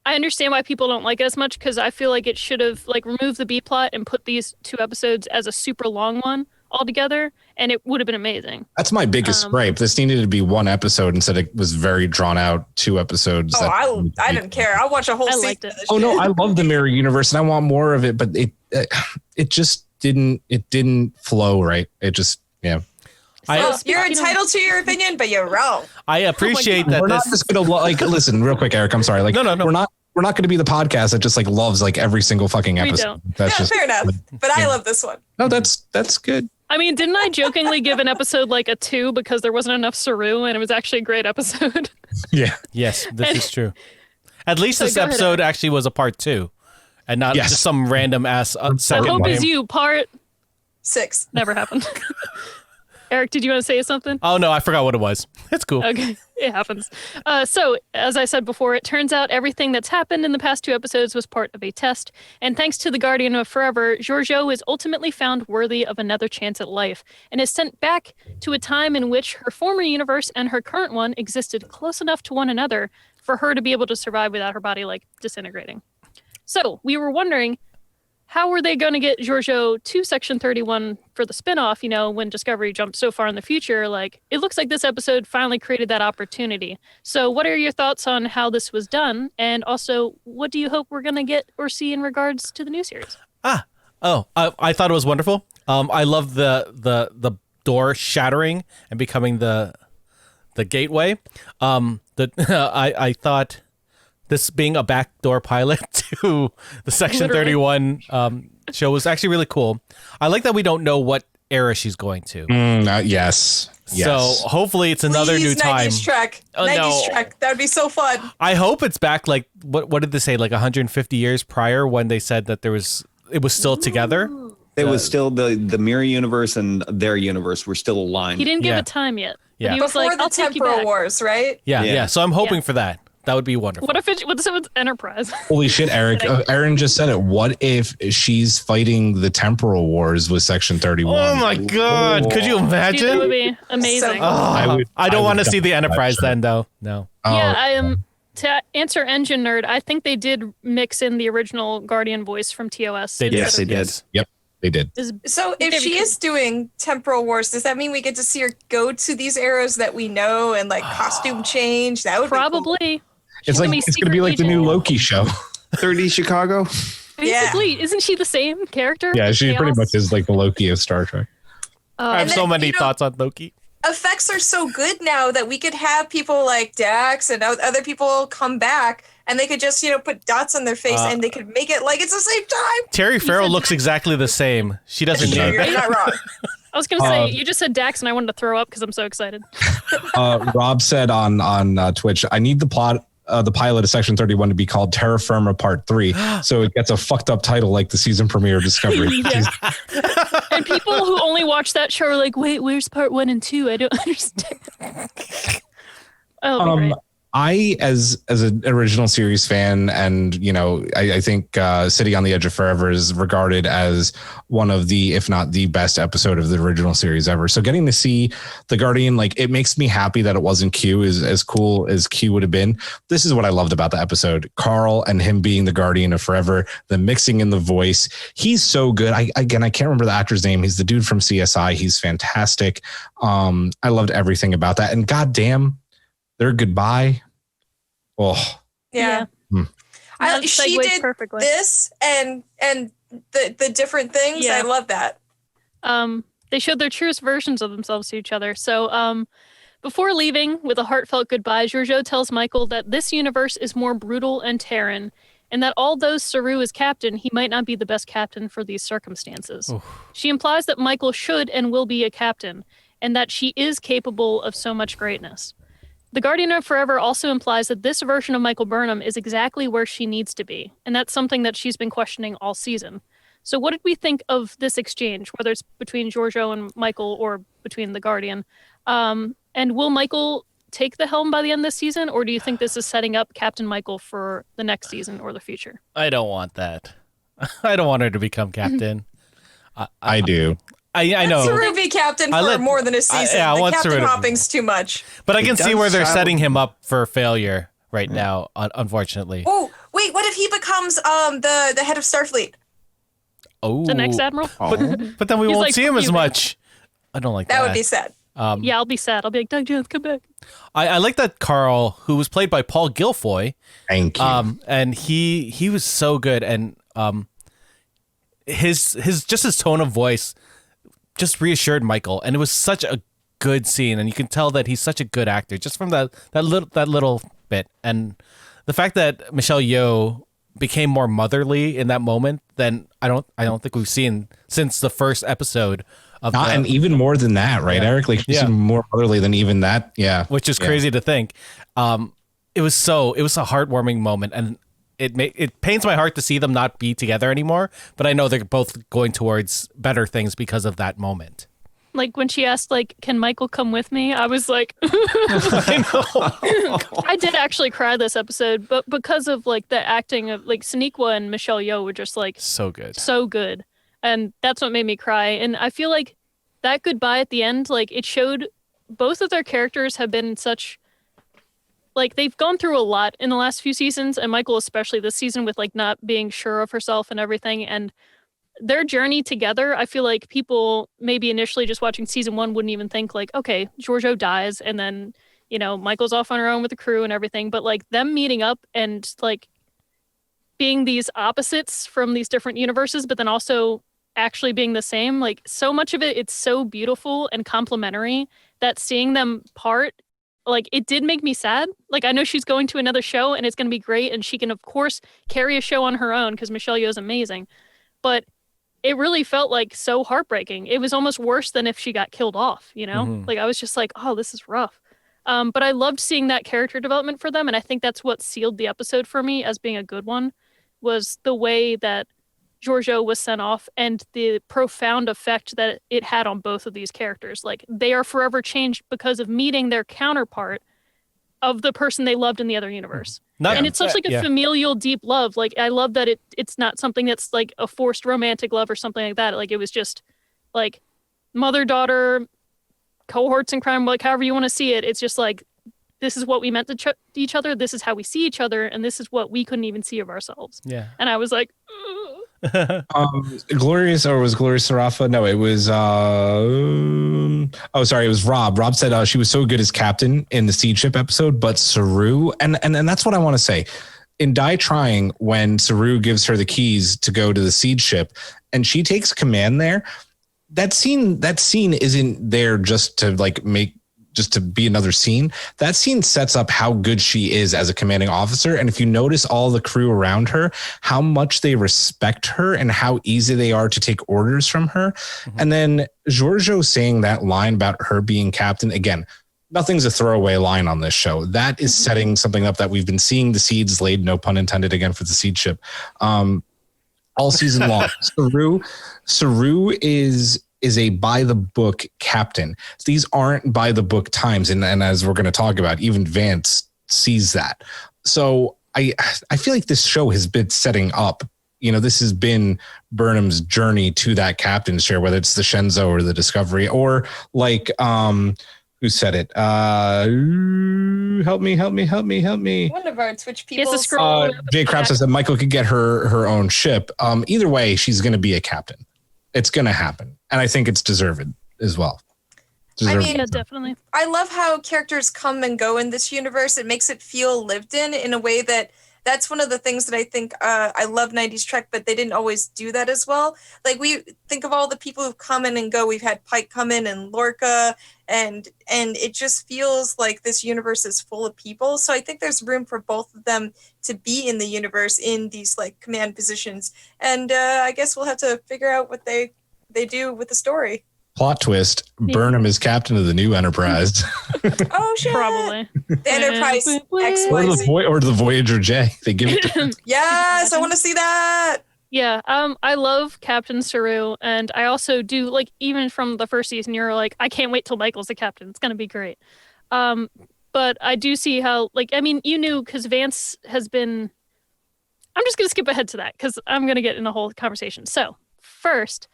I understand why people don't like it as much, because I feel like it should have like removed the B plot and put these two episodes as a super long one altogether, and it would have been amazing. That's my biggest gripe. This needed to be one episode instead. It was very drawn out 2 episodes. Oh, I didn't care. I'll watch a whole season liked it. of this Oh shit. no, I love the mirror universe and I want more of it, but it just didn't flow right. It just You're entitled to your opinion, but you're wrong. I appreciate that. We're not just gonna listen real quick, Eric. I'm sorry. Like, no. We're not going to be the podcast that just like loves like every single fucking episode. don't. That's just Fair enough. But I love this one. no. That's good. I mean, didn't I jokingly give an episode like a 2 because there wasn't enough Saru, and it was actually a great episode? Yeah. Yes, this is true. At least So this go ahead, episode Eric. actually was a part 2, and not just some random ass I second hope name. is you part 6. never happened. Eric, did you want to say something? Oh no, I forgot what it was. It's cool. Okay, it happens. So, as I said before, it turns out everything that's happened in the past 2 episodes was part of a test. And thanks to the Guardian of Forever, Georgiou is ultimately found worthy of another chance at life and is sent back to a time in which her former universe and her current one existed close enough to one another for her to be able to survive without her body, like, disintegrating. So, we were wondering, how were they going to get Georgiou to Section 31 for the spinoff, when Discovery jumped so far in the future? Like, it looks like this episode finally created that opportunity. So what are your thoughts on how this was done? And also, what do you hope we're going to get or see in regards to the new series? I thought it was wonderful. I love the door shattering and becoming the gateway. I thought this being a backdoor pilot to the Section 31 show was actually really cool. I like that we don't know what era she's going to. Yes. So hopefully it's another new time. 90s Trek. Oh, 90s no. Trek. That would be so fun. I hope it's back like what did they say, like 150 years prior, when they said that it was still together. It was still the mirror universe and their universe were still aligned. He didn't give Yeah. a time yet. Yeah. But he was Before like, the I'll take you Temporal back. Wars, right? Yeah. So I'm hoping Yeah. for that. That would be wonderful. What if it's Enterprise? Holy shit, Eric. Aaron just said it. What if she's fighting the temporal wars with Section 31? Oh my God. Could you Dude, imagine? that would be amazing. So- I don't I want to would see the definitely Enterprise watch that. then, though. No. Oh, Yeah, to answer Engine Nerd, I think they did mix in the original Guardian voice from TOS. They did. Yes, they did. Yep, they did. So if she is doing temporal wars, does that mean we get to see her go to these eras that we know and like costume change? That would Probably. Be cool. It's like it's going to be like the new Loki show. 30 Chicago. Basically, isn't she the same character? Yeah, she pretty much is like the Loki of Star Trek. I have so many thoughts on Loki. Effects are so good now that we could have people like Dax and other people come back and they could just, put dots on their face and they could make it like it's the same time. Terry Farrell looks exactly the same. She doesn't need You're not wrong. I was going to say, you just said Dax and I wanted to throw up because I'm so excited. Rob said on Twitch, I need the pilot of Section 31 to be called Terra Firma Part 3, so it gets a fucked up title like the season premiere of Discovery. And people who only watch that show are like, wait, where's Part 1 and 2? I don't understand. Oh, great. I, as an original series fan, and I think City on the Edge of Forever is regarded as one of the, if not the best episode of the original series ever. So getting to see the Guardian, like, it makes me happy that it wasn't Q, as cool as Q would have been. This is what I loved about the episode. Carl and him being the Guardian of Forever, the mixing in the voice. He's so good. I can't remember the actor's name. He's the dude from CSI. He's fantastic. I loved everything about that. And goddamn, their goodbye. Oh yeah. She did perfectly. This and the different things. Yeah. I love that. They showed their truest versions of themselves to each other. So before leaving with a heartfelt goodbye, Georgiou tells Michael that this universe is more brutal and Terran, and that although Saru is captain, he might not be the best captain for these circumstances. Oof. She implies that Michael should and will be a captain, and that she is capable of so much greatness. The Guardian of Forever also implies that this version of Michael Burnham is exactly where she needs to be, and that's something that she's been questioning all season. So what did we think of this exchange, whether it's between Georgiou and Michael or between the Guardian? And will Michael take the helm by the end of this season, or do you think this is setting up Captain Michael for the next season or the future? I don't want that. I don't want her to become captain. I do. I know. Saru be captain for more than a season. The captain hopping's too much. But I can see where they're setting him up for failure right now, unfortunately. Oh, wait, what if he becomes the head of Starfleet? Oh, the next admiral? But then we won't see him as much. I don't like that. That would be sad. Yeah, I'll be sad. I'll be like, Doug Jones, come back. I like that Carl, who was played by Paul Guilfoyle. Thank you. And he was so good, and his tone of voice just reassured Michael, and it was such a good scene, and you can tell that he's such a good actor just from that little bit. And the fact that Michelle Yeoh became more motherly in that moment than I don't think we've seen since the first episode of and even more than that, right, Eric? Like she's more motherly than even that. Yeah. Which is crazy to think. It was a heartwarming moment, and it pains my heart to see them not be together anymore, but I know they're both going towards better things because of that moment. Like when she asked, like, can Michael come with me? I was like, I know. I did actually cry this episode, but because of like the acting of like Sonequa and Michelle Yeoh were just like so good. And that's what made me cry. And I feel like that goodbye at the end, like it showed both of their characters have been such, like they've gone through a lot in the last few seasons, and Michael especially this season with like not being sure of herself and everything. And their journey together, I feel like people maybe initially just watching season 1 wouldn't even think like, okay, Georgiou dies and then, Michael's off on her own with the crew and everything. But like them meeting up and like being these opposites from these different universes, but then also actually being the same, like so much of it, it's so beautiful and complimentary that seeing them part, like it did make me sad. Like I know she's going to another show and it's going to be great, and she can of course carry a show on her own because Michelle Yeoh is amazing, but it really felt like so heartbreaking. It was almost worse than if she got killed off, Mm-hmm. Like I was just like, oh, this is rough. But I loved seeing that character development for them, and I think that's what sealed the episode for me as being a good one, was the way that Georgiou was sent off and the profound effect that it had on both of these characters. Like they are forever changed because of meeting their counterpart of the person they loved in the other universe. And it's such like a familial deep love. Like I love that it's not something that's like a forced romantic love or something like that. Like it was just like mother-daughter, cohorts in crime, like however you want to see it. It's just like this is what we meant to each other. This is how we see each other. And this is what we couldn't even see of ourselves. Yeah. And I was like, Glorious, or was Glorious Sarafa? No, it was it was Rob. Rob said she was so good as captain in the Seed Ship episode, but Saru, and that's what I want to say. In Die Trying, when Saru gives her the keys to go to the Seed Ship and she takes command there, that scene isn't there just to just to be another scene. That scene sets up how good she is as a commanding officer. And if you notice all the crew around her, how much they respect her and how easy they are to take orders from her. Mm-hmm. And then Georgiou saying that line about her being captain, again, nothing's a throwaway line on this show. That is setting something up that we've been seeing the seeds laid, no pun intended again for the Seed Ship, all season long. Saru is a by the book captain. These aren't by the book times. And as we're going to talk about, even Vance sees that. So I feel like this show has been setting up, this has been Burnham's journey to that captain's chair, whether it's the Shenzhou or the Discovery, or like, who said it? Help me. One of our Twitch people. Jay Krabs said Michael could get her own ship. Either way, she's going to be a captain. It's going to happen. And I think it's deserved as well. Yeah, definitely. I love how characters come and go in this universe. It makes it feel lived in a way that's one of the things that I think I love 90s Trek, but they didn't always do that as well. Like, we think of all the people who've come in and go. We've had Pike come in and Lorca, and it just feels like this universe is full of people. So I think there's room for both of them to be in the universe in these like command positions. And I guess we'll have to figure out what they do with the story. Plot twist, Burnham is captain of the new Enterprise. Oh, shit. Probably. The Enterprise XYZ. Or the Voyager J. They give it to Yes, I want to see that. Yeah, I love Captain Saru, and I also do, like, even from the first season, you're like, I can't wait till Michael's the captain. It's going to be great. But I do see how, like, I mean, you knew, because Vance has been... I'm just going to skip ahead to that, because I'm going to get in a whole conversation. So, first...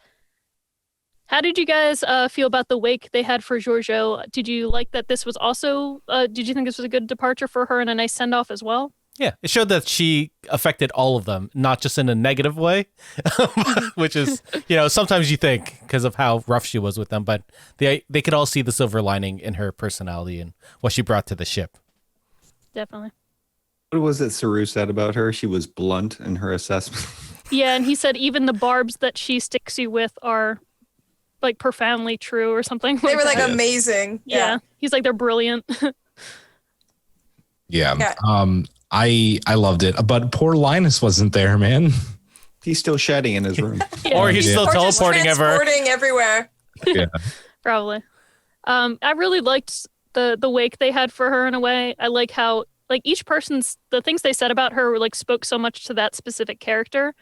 how did you guys feel about the wake they had for Georgiou? Did you like that this was also, did you think this was a good departure for her and a nice send-off as well? Yeah, it showed that she affected all of them, not just in a negative way, which is, sometimes you think because of how rough she was with them, but they could all see the silver lining in her personality and what she brought to the ship. Definitely. What was it Saru said about her? She was blunt in her assessment. Yeah, and he said even the barbs that she sticks you with are... like profoundly true or something. They were like that. amazing. Yeah. He's like, they're brilliant. Yeah. I loved it, but poor Linus wasn't there, man. He's still shedding in his room. Yeah. Or he's still teleporting everywhere. Yeah. Probably. I really liked the wake they had for her in a way. I like how like each person's, the things they said about her like spoke so much to that specific character.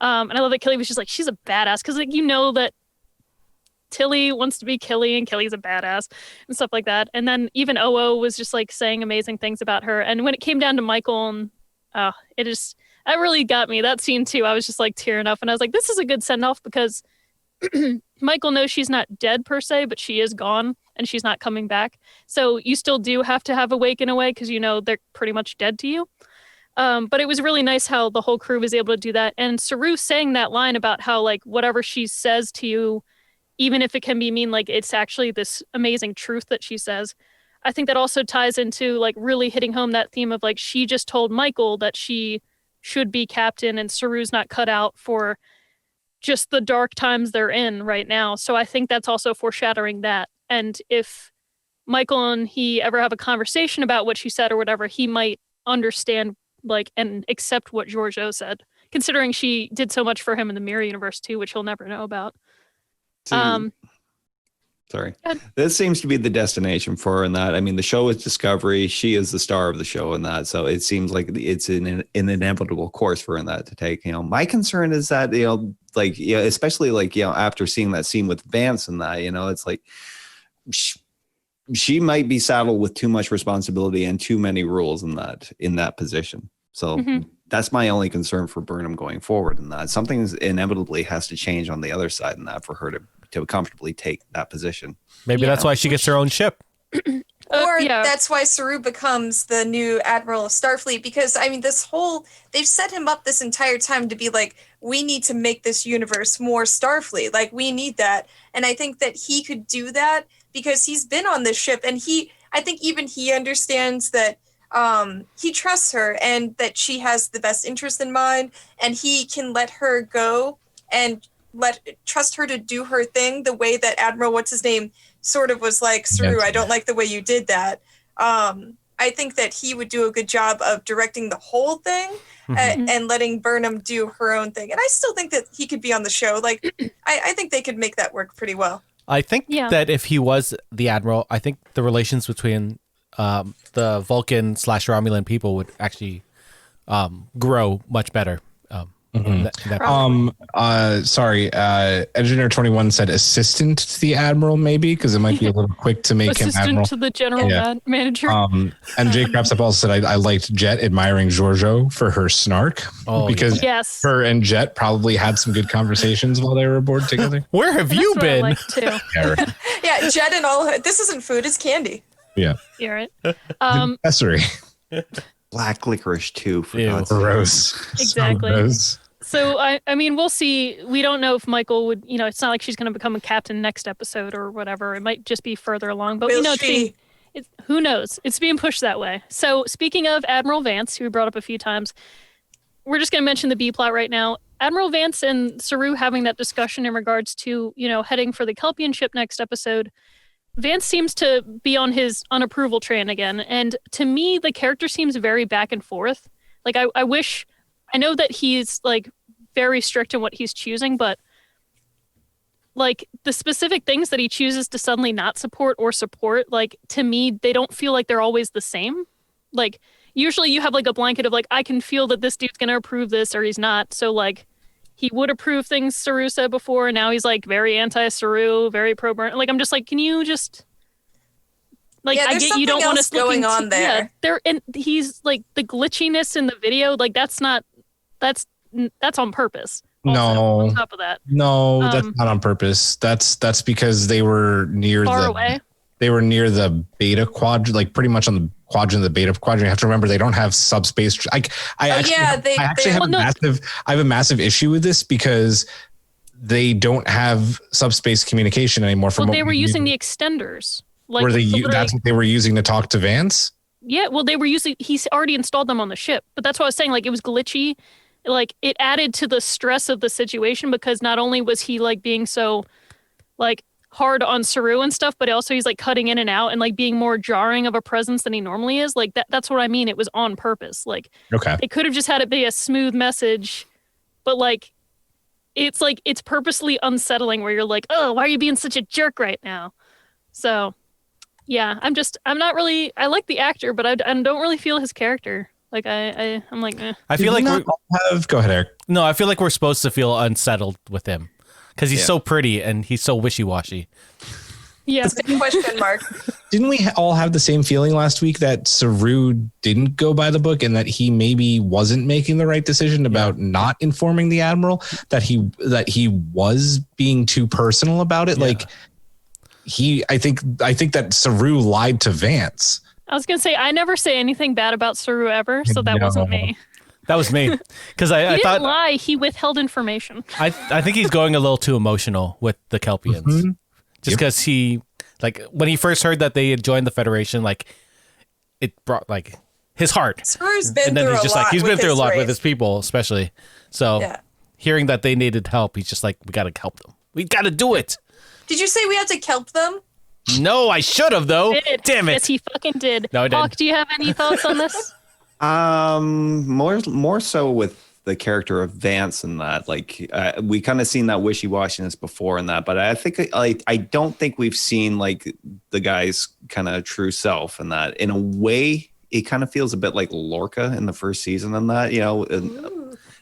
And I love that Killy was just like, she's a badass. Cause like, that Tilly wants to be Killy and Killy's a badass and stuff like that. And then even OO was just like saying amazing things about her. And when it came down to Michael, and that really got me. That scene too, I was just like tearing up and I was like, this is a good send off because Michael knows she's not dead per se, but she is gone and she's not coming back. So you still do have to have a wake in a way because they're pretty much dead to you. But it was really nice how the whole crew was able to do that. And Saru saying that line about how like whatever she says to you, even if it can be mean, like it's actually this amazing truth that she says. I think that also ties into like really hitting home that theme of like, she just told Michael that she should be captain and Saru's not cut out for just the dark times they're in right now. So I think that's also foreshadowing that. And if Michael and he ever have a conversation about what she said or whatever, he might understand like and accept what Georgiou said, considering she did so much for him in the Mirror universe too, which he'll never know about. Sorry. This seems to be the destination for her in that. I mean, the show is Discovery. She is the star of the show in that. So it seems like it's an inevitable course for her in that to take. My concern is that, especially like, after seeing that scene with Vance and that, it's like she might be saddled with too much responsibility and too many rules in that position. So that's my only concern for Burnham going forward in that. Something inevitably has to change on the other side in that for her to comfortably take that position. Maybe that's why she gets her own ship. Or yeah. that's why Saru becomes the new Admiral of Starfleet, because I mean they've set him up this entire time to be like, we need to make this universe more Starfleet. Like, we need that. And I think that he could do that because he's been on this ship, and I think even he understands that he trusts her and that she has the best interest in mind, and he can let her go and trust her to do her thing the way that Admiral what's his name sort of was like, Saru, I don't like the way you did that. I think that he would do a good job of directing the whole thing and letting Burnham do her own thing. And I still think that he could be on the show. Like, I think they could make that work pretty well. I think that if he was the Admiral, I think the relations between the Vulcan / Romulan people would actually grow much better. Sorry, Engineer 21 said assistant to the Admiral, maybe, because it might be a little quick to make him Admiral. Assistant to the general manager. And Jake Crapsap also said I liked Jet admiring Georgiou for her snark, because her and Jet probably had some good conversations while they were aboard together. Where have you been? I liked too. Yeah, Jet and all this isn't food, it's candy. Yeah. You're right. Accessory. Black licorice too. For God's gross. Exactly. So gross. So, I mean, we'll see. We don't know if Michael would, it's not like she's going to become a captain next episode or whatever. It might just be further along. But who knows? It's being pushed that way. So, speaking of Admiral Vance, who we brought up a few times, we're just going to mention the B plot right now. Admiral Vance and Saru having that discussion in regards to, heading for the Kelpian ship next episode. Vance seems to be on his unapproval train again. And to me, the character seems very back and forth. Like, I know that he's like very strict in what he's choosing, but like the specific things that he chooses to suddenly not support or support, like to me, they don't feel like they're always the same. Like usually you have like a blanket of like, I can feel that this dude's going to approve this or he's not. So like he would approve things Saru said before, and now he's like very anti-Saru, very pro-Burnham. Like, I'm just like, can you just like, I get you don't want us going on there. And he's like the glitchiness in the video, like that's on purpose. Also, on top of that. No, that's not on purpose. That's because they were near away. They were near the beta quadrant, like pretty much on the quadrant, the beta quadrant. You have to remember they don't have subspace. I have a massive issue with this because they don't have subspace communication anymore. Well, they were using the extenders. Like, that's what they were using to talk to Vance? Yeah, well, he's already installed them on the ship. But that's what I was saying. Like, it was glitchy. Like, it added to the stress of the situation because not only was he, like, being so, like, hard on Saru and stuff, but also he's, like, cutting in and out and, like, being more jarring of a presence than he normally is. Like, that's what I mean. It was on purpose. Like, they could have just had it be a smooth message, but, like, it's purposely unsettling where you're like, oh, why are you being such a jerk right now? So... yeah, I'm not really, I like the actor, but I don't really feel his character. Like, I'm like, eh. I feel like go ahead, Eric. No, I feel like we're supposed to feel unsettled with him because he's so pretty and he's so wishy-washy. Yeah. That's a good question, Mark. Didn't we all have the same feeling last week that Saru didn't go by the book and that he maybe wasn't making the right decision about not informing the Admiral, that he was being too personal about it? Yeah. Like, I think that Saru lied to Vance. I was gonna say I never say anything bad about Saru ever, so that wasn't me. That was me because I thought didn't lie. He withheld information. I think he's going a little too emotional with the Kelpians, just because he like when he first heard that they had joined the Federation, like it brought like his heart. Saru's been through a lot. He's been through a lot with his people, especially. So hearing that they needed help, he's just like, we got to help them. We got to do it. Did you say we had to kelp them? No, I should have though. Damn it! Yes, he fucking did. No, I didn't. Hawk, do you have any thoughts on this? More so with the character of Vance and that. Like, we kind of seen that wishy-washiness before and that, but I think I don't think we've seen like the guy's kind of true self and that. In a way, it kind of feels a bit like Lorca in the first season and that,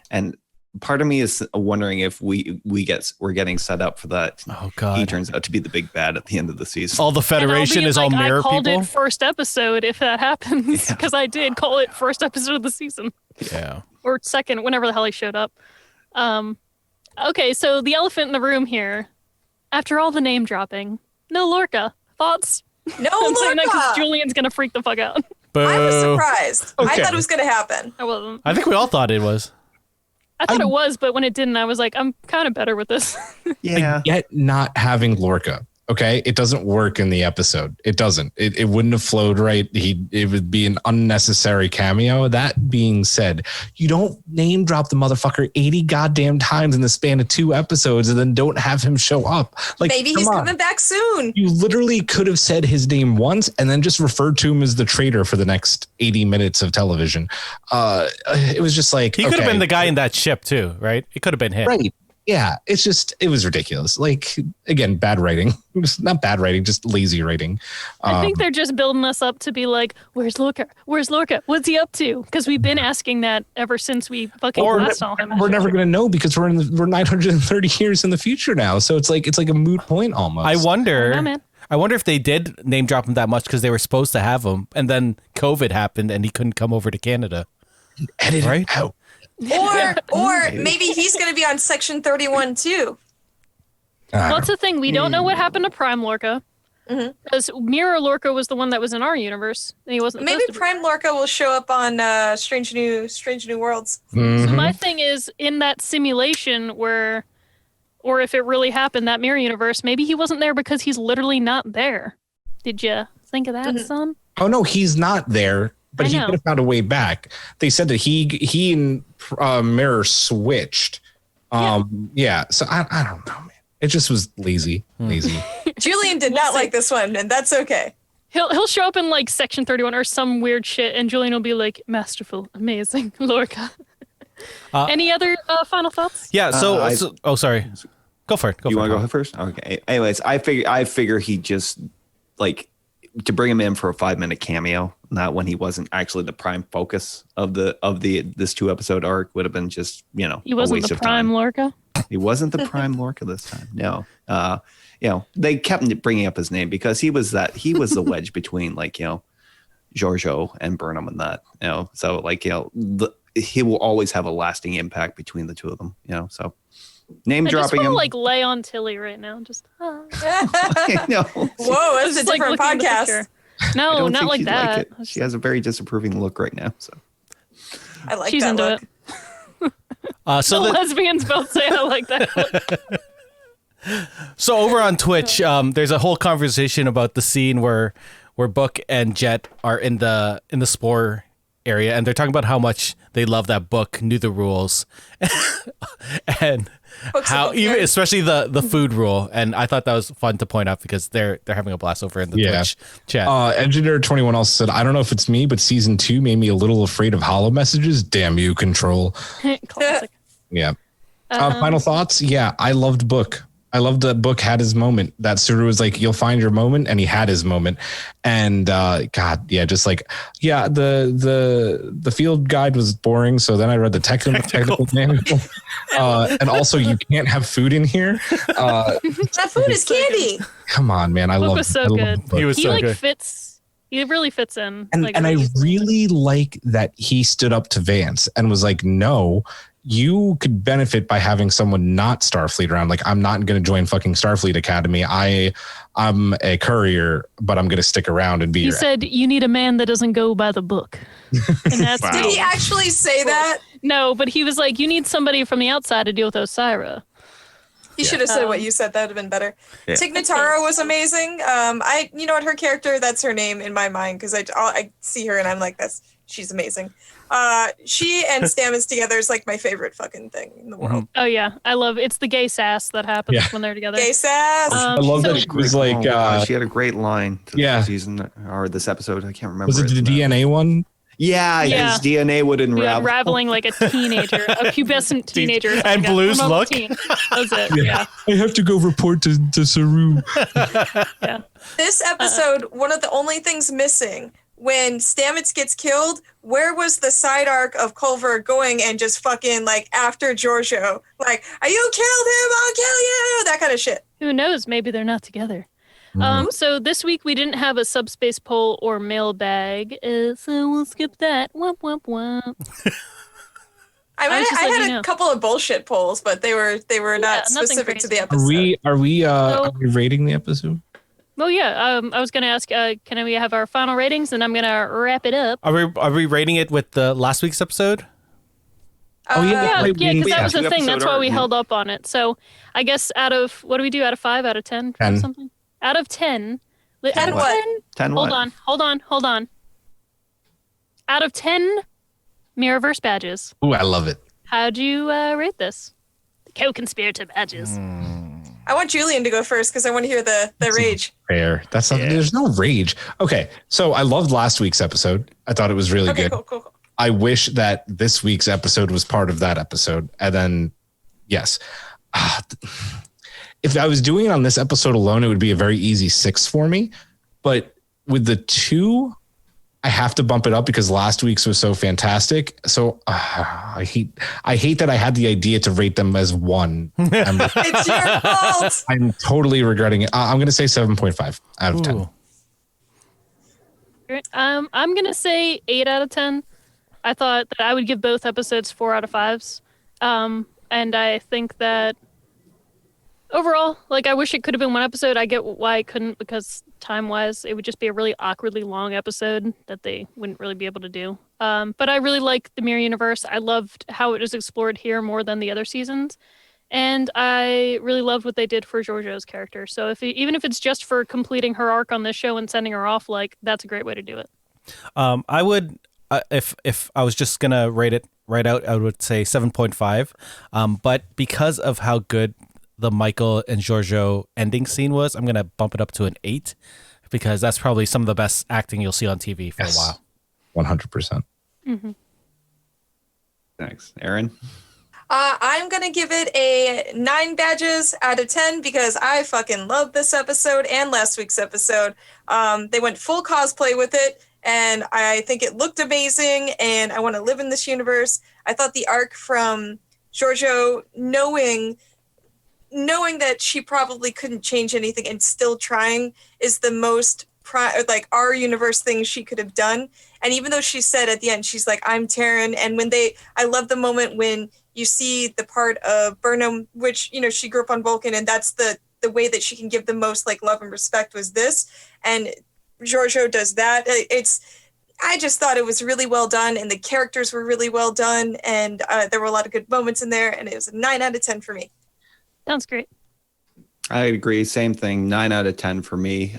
and part of me is wondering if we're getting set up for that. Oh God! He turns out to be the big bad at the end of the season. All the Federation is all mirror people. I called it first episode if that happens because I did call it first episode of the season. Yeah. Or second, whenever the hell he showed up. Okay, so the elephant in the room here. After all the name dropping, no Lorca. Thoughts? No, I'm saying that because Lorca. Julian's gonna freak the fuck out. Boo. I was surprised. I Okay. thought it was going to happen. I wasn't. I think we all thought it was. I thought it was, but when it didn't, I was like, I'm kind of better with this. Yeah. I get not having Lorca. Okay, it doesn't work in the episode. It doesn't. It wouldn't have flowed right. It would be an unnecessary cameo. That being said, you don't name drop the motherfucker 80 goddamn times in the span of 2 episodes and then don't have him show up. Like, Maybe come he's on. coming back soon. You literally could have said his name once and then just referred to him as the traitor for the next 80 minutes of television. It was just like He could have okay. been the guy in that ship too, right? It could have been him. Right. Yeah, it was ridiculous. Like, again, bad writing. Not bad writing, just lazy writing. I think they're just building us up to be like, where's Lorca? Where's Lorca? What's he up to? Because we've been asking that ever since we fucking last saw him. We're never going to know because we're 930 years in the future now. So it's like a moot point almost. I wonder. know, man. I wonder if they did name drop him that much because they were supposed to have him, and then COVID happened and he couldn't come over to Canada. Edit Right? it out. Or maybe he's going to be on Section 31 too. Well, that's the thing. We don't know what happened to Prime Lorca. Because Mirror Lorca was the one that was in our universe, and he wasn't. Maybe supposed to be. Prime Lorca will show up on Strange New Worlds. So my thing is, in that simulation where, or if it really happened, that mirror universe, maybe he wasn't there because he's literally not there. Did you think of that, son? Oh, no, he's not there, but I he know. could have found a way back. They said that he and Mirror switched. Yeah. So I don't know, man. It just was lazy. Julian did not like this one, and that's okay. He'll show up in like Section 31 or some weird shit, and Julian will be like, masterful, amazing, Lorca. Any other final thoughts? Yeah. Oh, sorry. Go for it. You want to go go first? Okay. Anyways, I figure he just like to bring him in for a 5-minute cameo, not when he wasn't actually the prime focus of this 2-episode arc, would have been just He wasn't a waste the of Prime time. Lorca. He wasn't the prime Lorca this time. No. They kept bringing up his name because he was the wedge between Georgiou and Burnham and that, so he will always have a lasting impact between the two of them, so name I just dropping want to him. lay on Tilly right now. Just Whoa, that's a just, like, different looking at the podcast. picture. I No, don't not think like she'd that. it. She has a very disapproving look right now. So I like She's that into look. it. So The the, lesbians both say I like that. So over on Twitch, there's a whole conversation about the scene where Book and Jet are in the Spore area, and they're talking about how much they love that Book knew the rules, and Book's a how book even nerd. especially the food rule. And I thought that was fun to point out because they're having a blast over in the Yeah. Twitch chat. Engineer 21 also said, I don't know if it's me, but season 2 made me a little afraid of hollow messages. Damn you, Control. Classic. Yeah. Final thoughts? Yeah, I loved Book. I loved that Book had his moment. That Suru was like, you'll find your moment, and he had his moment. And God, yeah, just like, yeah, the field guide was boring. So then I read the technical manual. And also, you can't have food in here. That food is candy. Come on, man. I Book love was so good. He was He so like good. fits. He really fits in. And like, I really. really like that he stood up to Vance and was like, no, you could benefit by having someone not Starfleet around. Like, I'm not going to join fucking Starfleet Academy. I'm a courier, but I'm going to stick around and be He your said, "You need a man that doesn't go by the book." And that's Did he actually say that? no, but he was like, "You need somebody from the outside to deal with Osira." He should have said what you said. That would have been better. Yeah. Tignatara was amazing. You know what, her character, that's her name in my mind because I see her and I'm like, she's amazing. She and Stamets together is like my favorite fucking thing in the world. Oh yeah, I love it's the gay sass that happens Yeah. when they're together. Gay sass. I love so- that she was like, she had a great line to yeah. this season or this episode. I can't remember. was it the DNA one? Yeah, Yeah. his DNA would Yeah, unravel. unraveling like a teenager, a pubescent teenager. It's And like a Blue's hormonal look. teen. That's it. Yeah. I have to go report to Saru. Yeah. This episode, one of the only things missing when Stamets gets killed, where was the side arc of Culver going and just fucking like after Georgiou? Like, are you killed him? I'll kill you! That kind of shit. Who knows? Maybe they're not together. Mm-hmm. So this week we didn't have a subspace poll or mailbag, so we'll skip that. Womp womp womp. I mean, was just I letting had you a know. couple of bullshit polls, but they were not nothing specific to the crazy. episode. Are we rating the episode? Well, yeah. I was gonna ask, can we have our final ratings, and I'm gonna wrap it up. Are we rating it with the last week's episode? Oh yeah, Yeah, because that was the two thing. That's episode why we arc, held up on it. So I guess what do we do out of 5, out of 10, or 10. something? Out of 10. 10 what? 10 Hold what? on. Out of 10 Mirrorverse badges, Ooh, I love it. how'd you rate this? The co-conspirator badges. I want Julian to go first because I want to hear the rage. Fair. That's not, there's no rage. Okay. So I loved last week's episode. I thought it was really Okay, good. cool. I wish that this week's episode was part of that episode. And then, yes. If I was doing it on this episode alone, it would be a very easy 6 for me. But with the 2, I have to bump it up because last week's was so fantastic. So I hate that I had the idea to rate them as 1. It's your fault. I'm totally regretting it. I'm going to say 7.5 out of 10. Ooh. Great. I'm gonna say 8 out of 10. I thought that I would give both episodes 4 out of 5s. And I think that overall, like, I wish it could have been 1 episode. I get why I couldn't, because time-wise, it would just be a really awkwardly long episode that they wouldn't really be able to do. But I really like the Mirror Universe. I loved how it was explored here more than the other seasons. And I really loved what they did for Georgiou's character. So even if it's just for completing her arc on this show and sending her off, like, that's a great way to do it. I would, if I was just gonna rate it right out, I would say 7.5. But because of how good the Michael and Georgiou ending scene was, I'm gonna bump it up to an 8 because that's probably some of the best acting you'll see on TV for a while. 100%. Mm-hmm. Thanks. Aaron? I'm going to give it a 9 badges out of 10 because I fucking love this episode and last week's episode. They went full cosplay with it, and I think it looked amazing, and I want to live in this universe. I thought the arc from Georgiou knowing that she probably couldn't change anything and still trying is the most our universe thing she could have done. And even though she said at the end, she's like, I'm Terran. And I love the moment when you see the part of Burnham, which, she grew up on Vulcan, and that's the way that she can give the most like love and respect was this. And Georgiou does that. I just thought it was really well done, and the characters were really well done, and there were a lot of good moments in there, and it was a 9 out of 10 for me. Sounds great. I agree. Same thing. 9 out of 10 for me.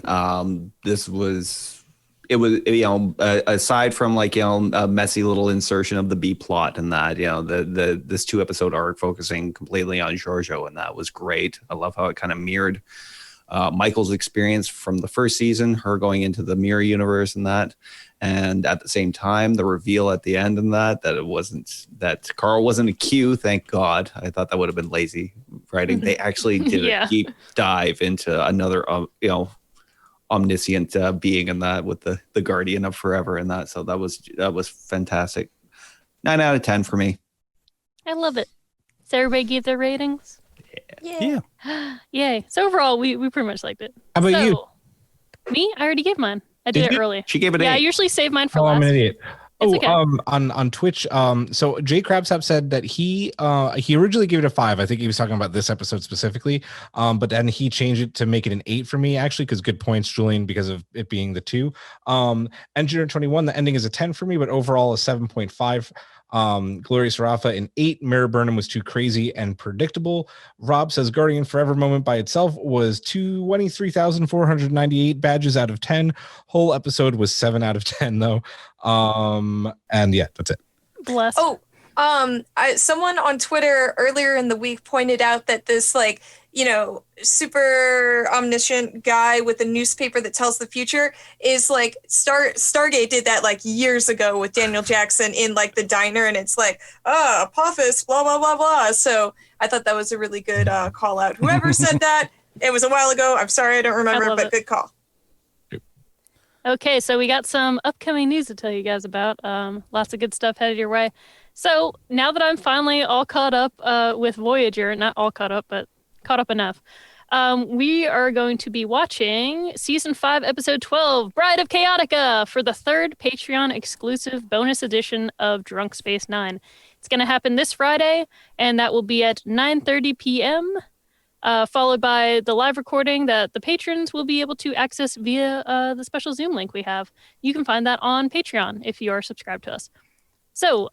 This was, aside from like, a messy little insertion of the B plot and that, this 2 episode arc focusing completely on Georgiou, and that was great. I love how it kind of mirrored Michael's experience from the first season, her going into the mirror universe and that. And at the same time, the reveal at the end and that Carl wasn't a Q, thank God. I thought that would have been lazy writing. They actually did a deep dive into another, omniscient being in that with the Guardian of Forever and that. So that was fantastic. 9 out of 10 for me. I love it. So everybody gave their ratings? Yeah. Yay. So overall, we pretty much liked it. How about you? Me? I already gave mine. I did it early. She gave it 8. Yeah, I usually save mine for Oh, last. I'm an idiot. It's okay. On Twitch, so Jay Crabsap said that he originally gave it a 5. I think he was talking about this episode specifically, but then he changed it to make it an 8 for me, actually, because good points, Julian, because of it being the 2. Engineer 21, the ending is a 10 for me, but overall a 7.5. Glorious Rafa an 8. Mirror Burnham was too crazy and predictable. Rob says Guardian Forever moment by itself was 23,498 badges out of 10. Whole episode was 7 out of 10 though. And yeah, that's it. Bless. Oh, someone on Twitter earlier in the week pointed out that this super omniscient guy with a newspaper that tells the future is like Stargate did that like years ago with Daniel Jackson in like the diner, and it's like, Apophis, blah, blah, blah, blah. So I thought that was a really good call out. Whoever said that, it was a while ago. I'm sorry, I don't remember, but good call. Okay, so we got some upcoming news to tell you guys about. Lots of good stuff headed your way. So now that I'm finally all caught up with Voyager, not all caught up, but caught up enough, we are going to be watching Season 5, Episode 12, Bride of Chaotica, for the 3rd Patreon exclusive bonus edition of Drunk Space 9. It's going to happen this Friday, and that will be at 9:30 p.m. followed by the live recording that the patrons will be able to access via the special Zoom link we have. You can find that on Patreon if you are subscribed to us. So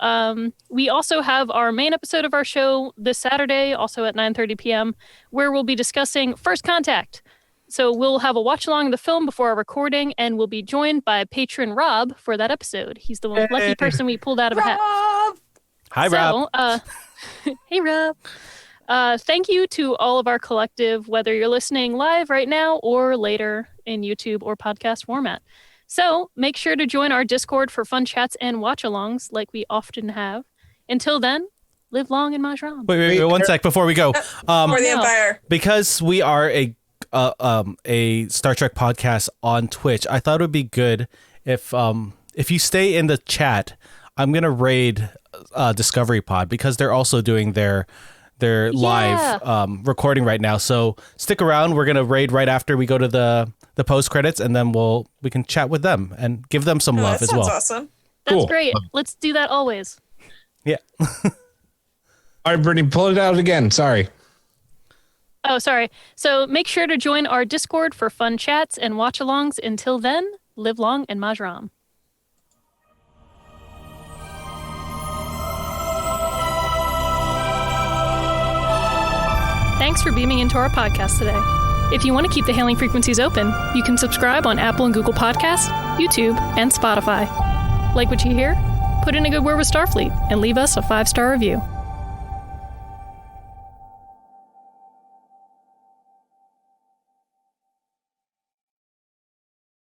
we also have our main episode of our show this Saturday, also at 9:30 p.m., where we'll be discussing First Contact. So we'll have a watch along of the film before our recording, and we'll be joined by patron Rob for that episode. He's the one lucky person we pulled out of a hat. Hi, Rob. Hey, Rob. Thank you to all of our collective, whether you're listening live right now or later in YouTube or podcast format. So make sure to join our Discord for fun chats and watch-alongs like we often have. Until then, live long in Majram. Wait, 1 sec before we go. For the Empire. Because we are a Star Trek podcast on Twitch, I thought it would be good if you stay in the chat. I'm gonna raid Discovery Pod because they're also doing their live recording right now. So stick around. We're gonna raid right after we go to the post credits, and then we can chat with them and give them some love as well. That's awesome. That's Cool. great. Let's do that always. Yeah. All right, Brittany, pull it out again. Sorry. Oh, sorry. So make sure to join our Discord for fun chats and watch-alongs. Until then, live long and Majram. Thanks for beaming into our podcast today. If you want to keep the hailing frequencies open, you can subscribe on Apple and Google Podcasts, YouTube, and Spotify. Like what you hear? Put in a good word with Starfleet and leave us a 5-star review.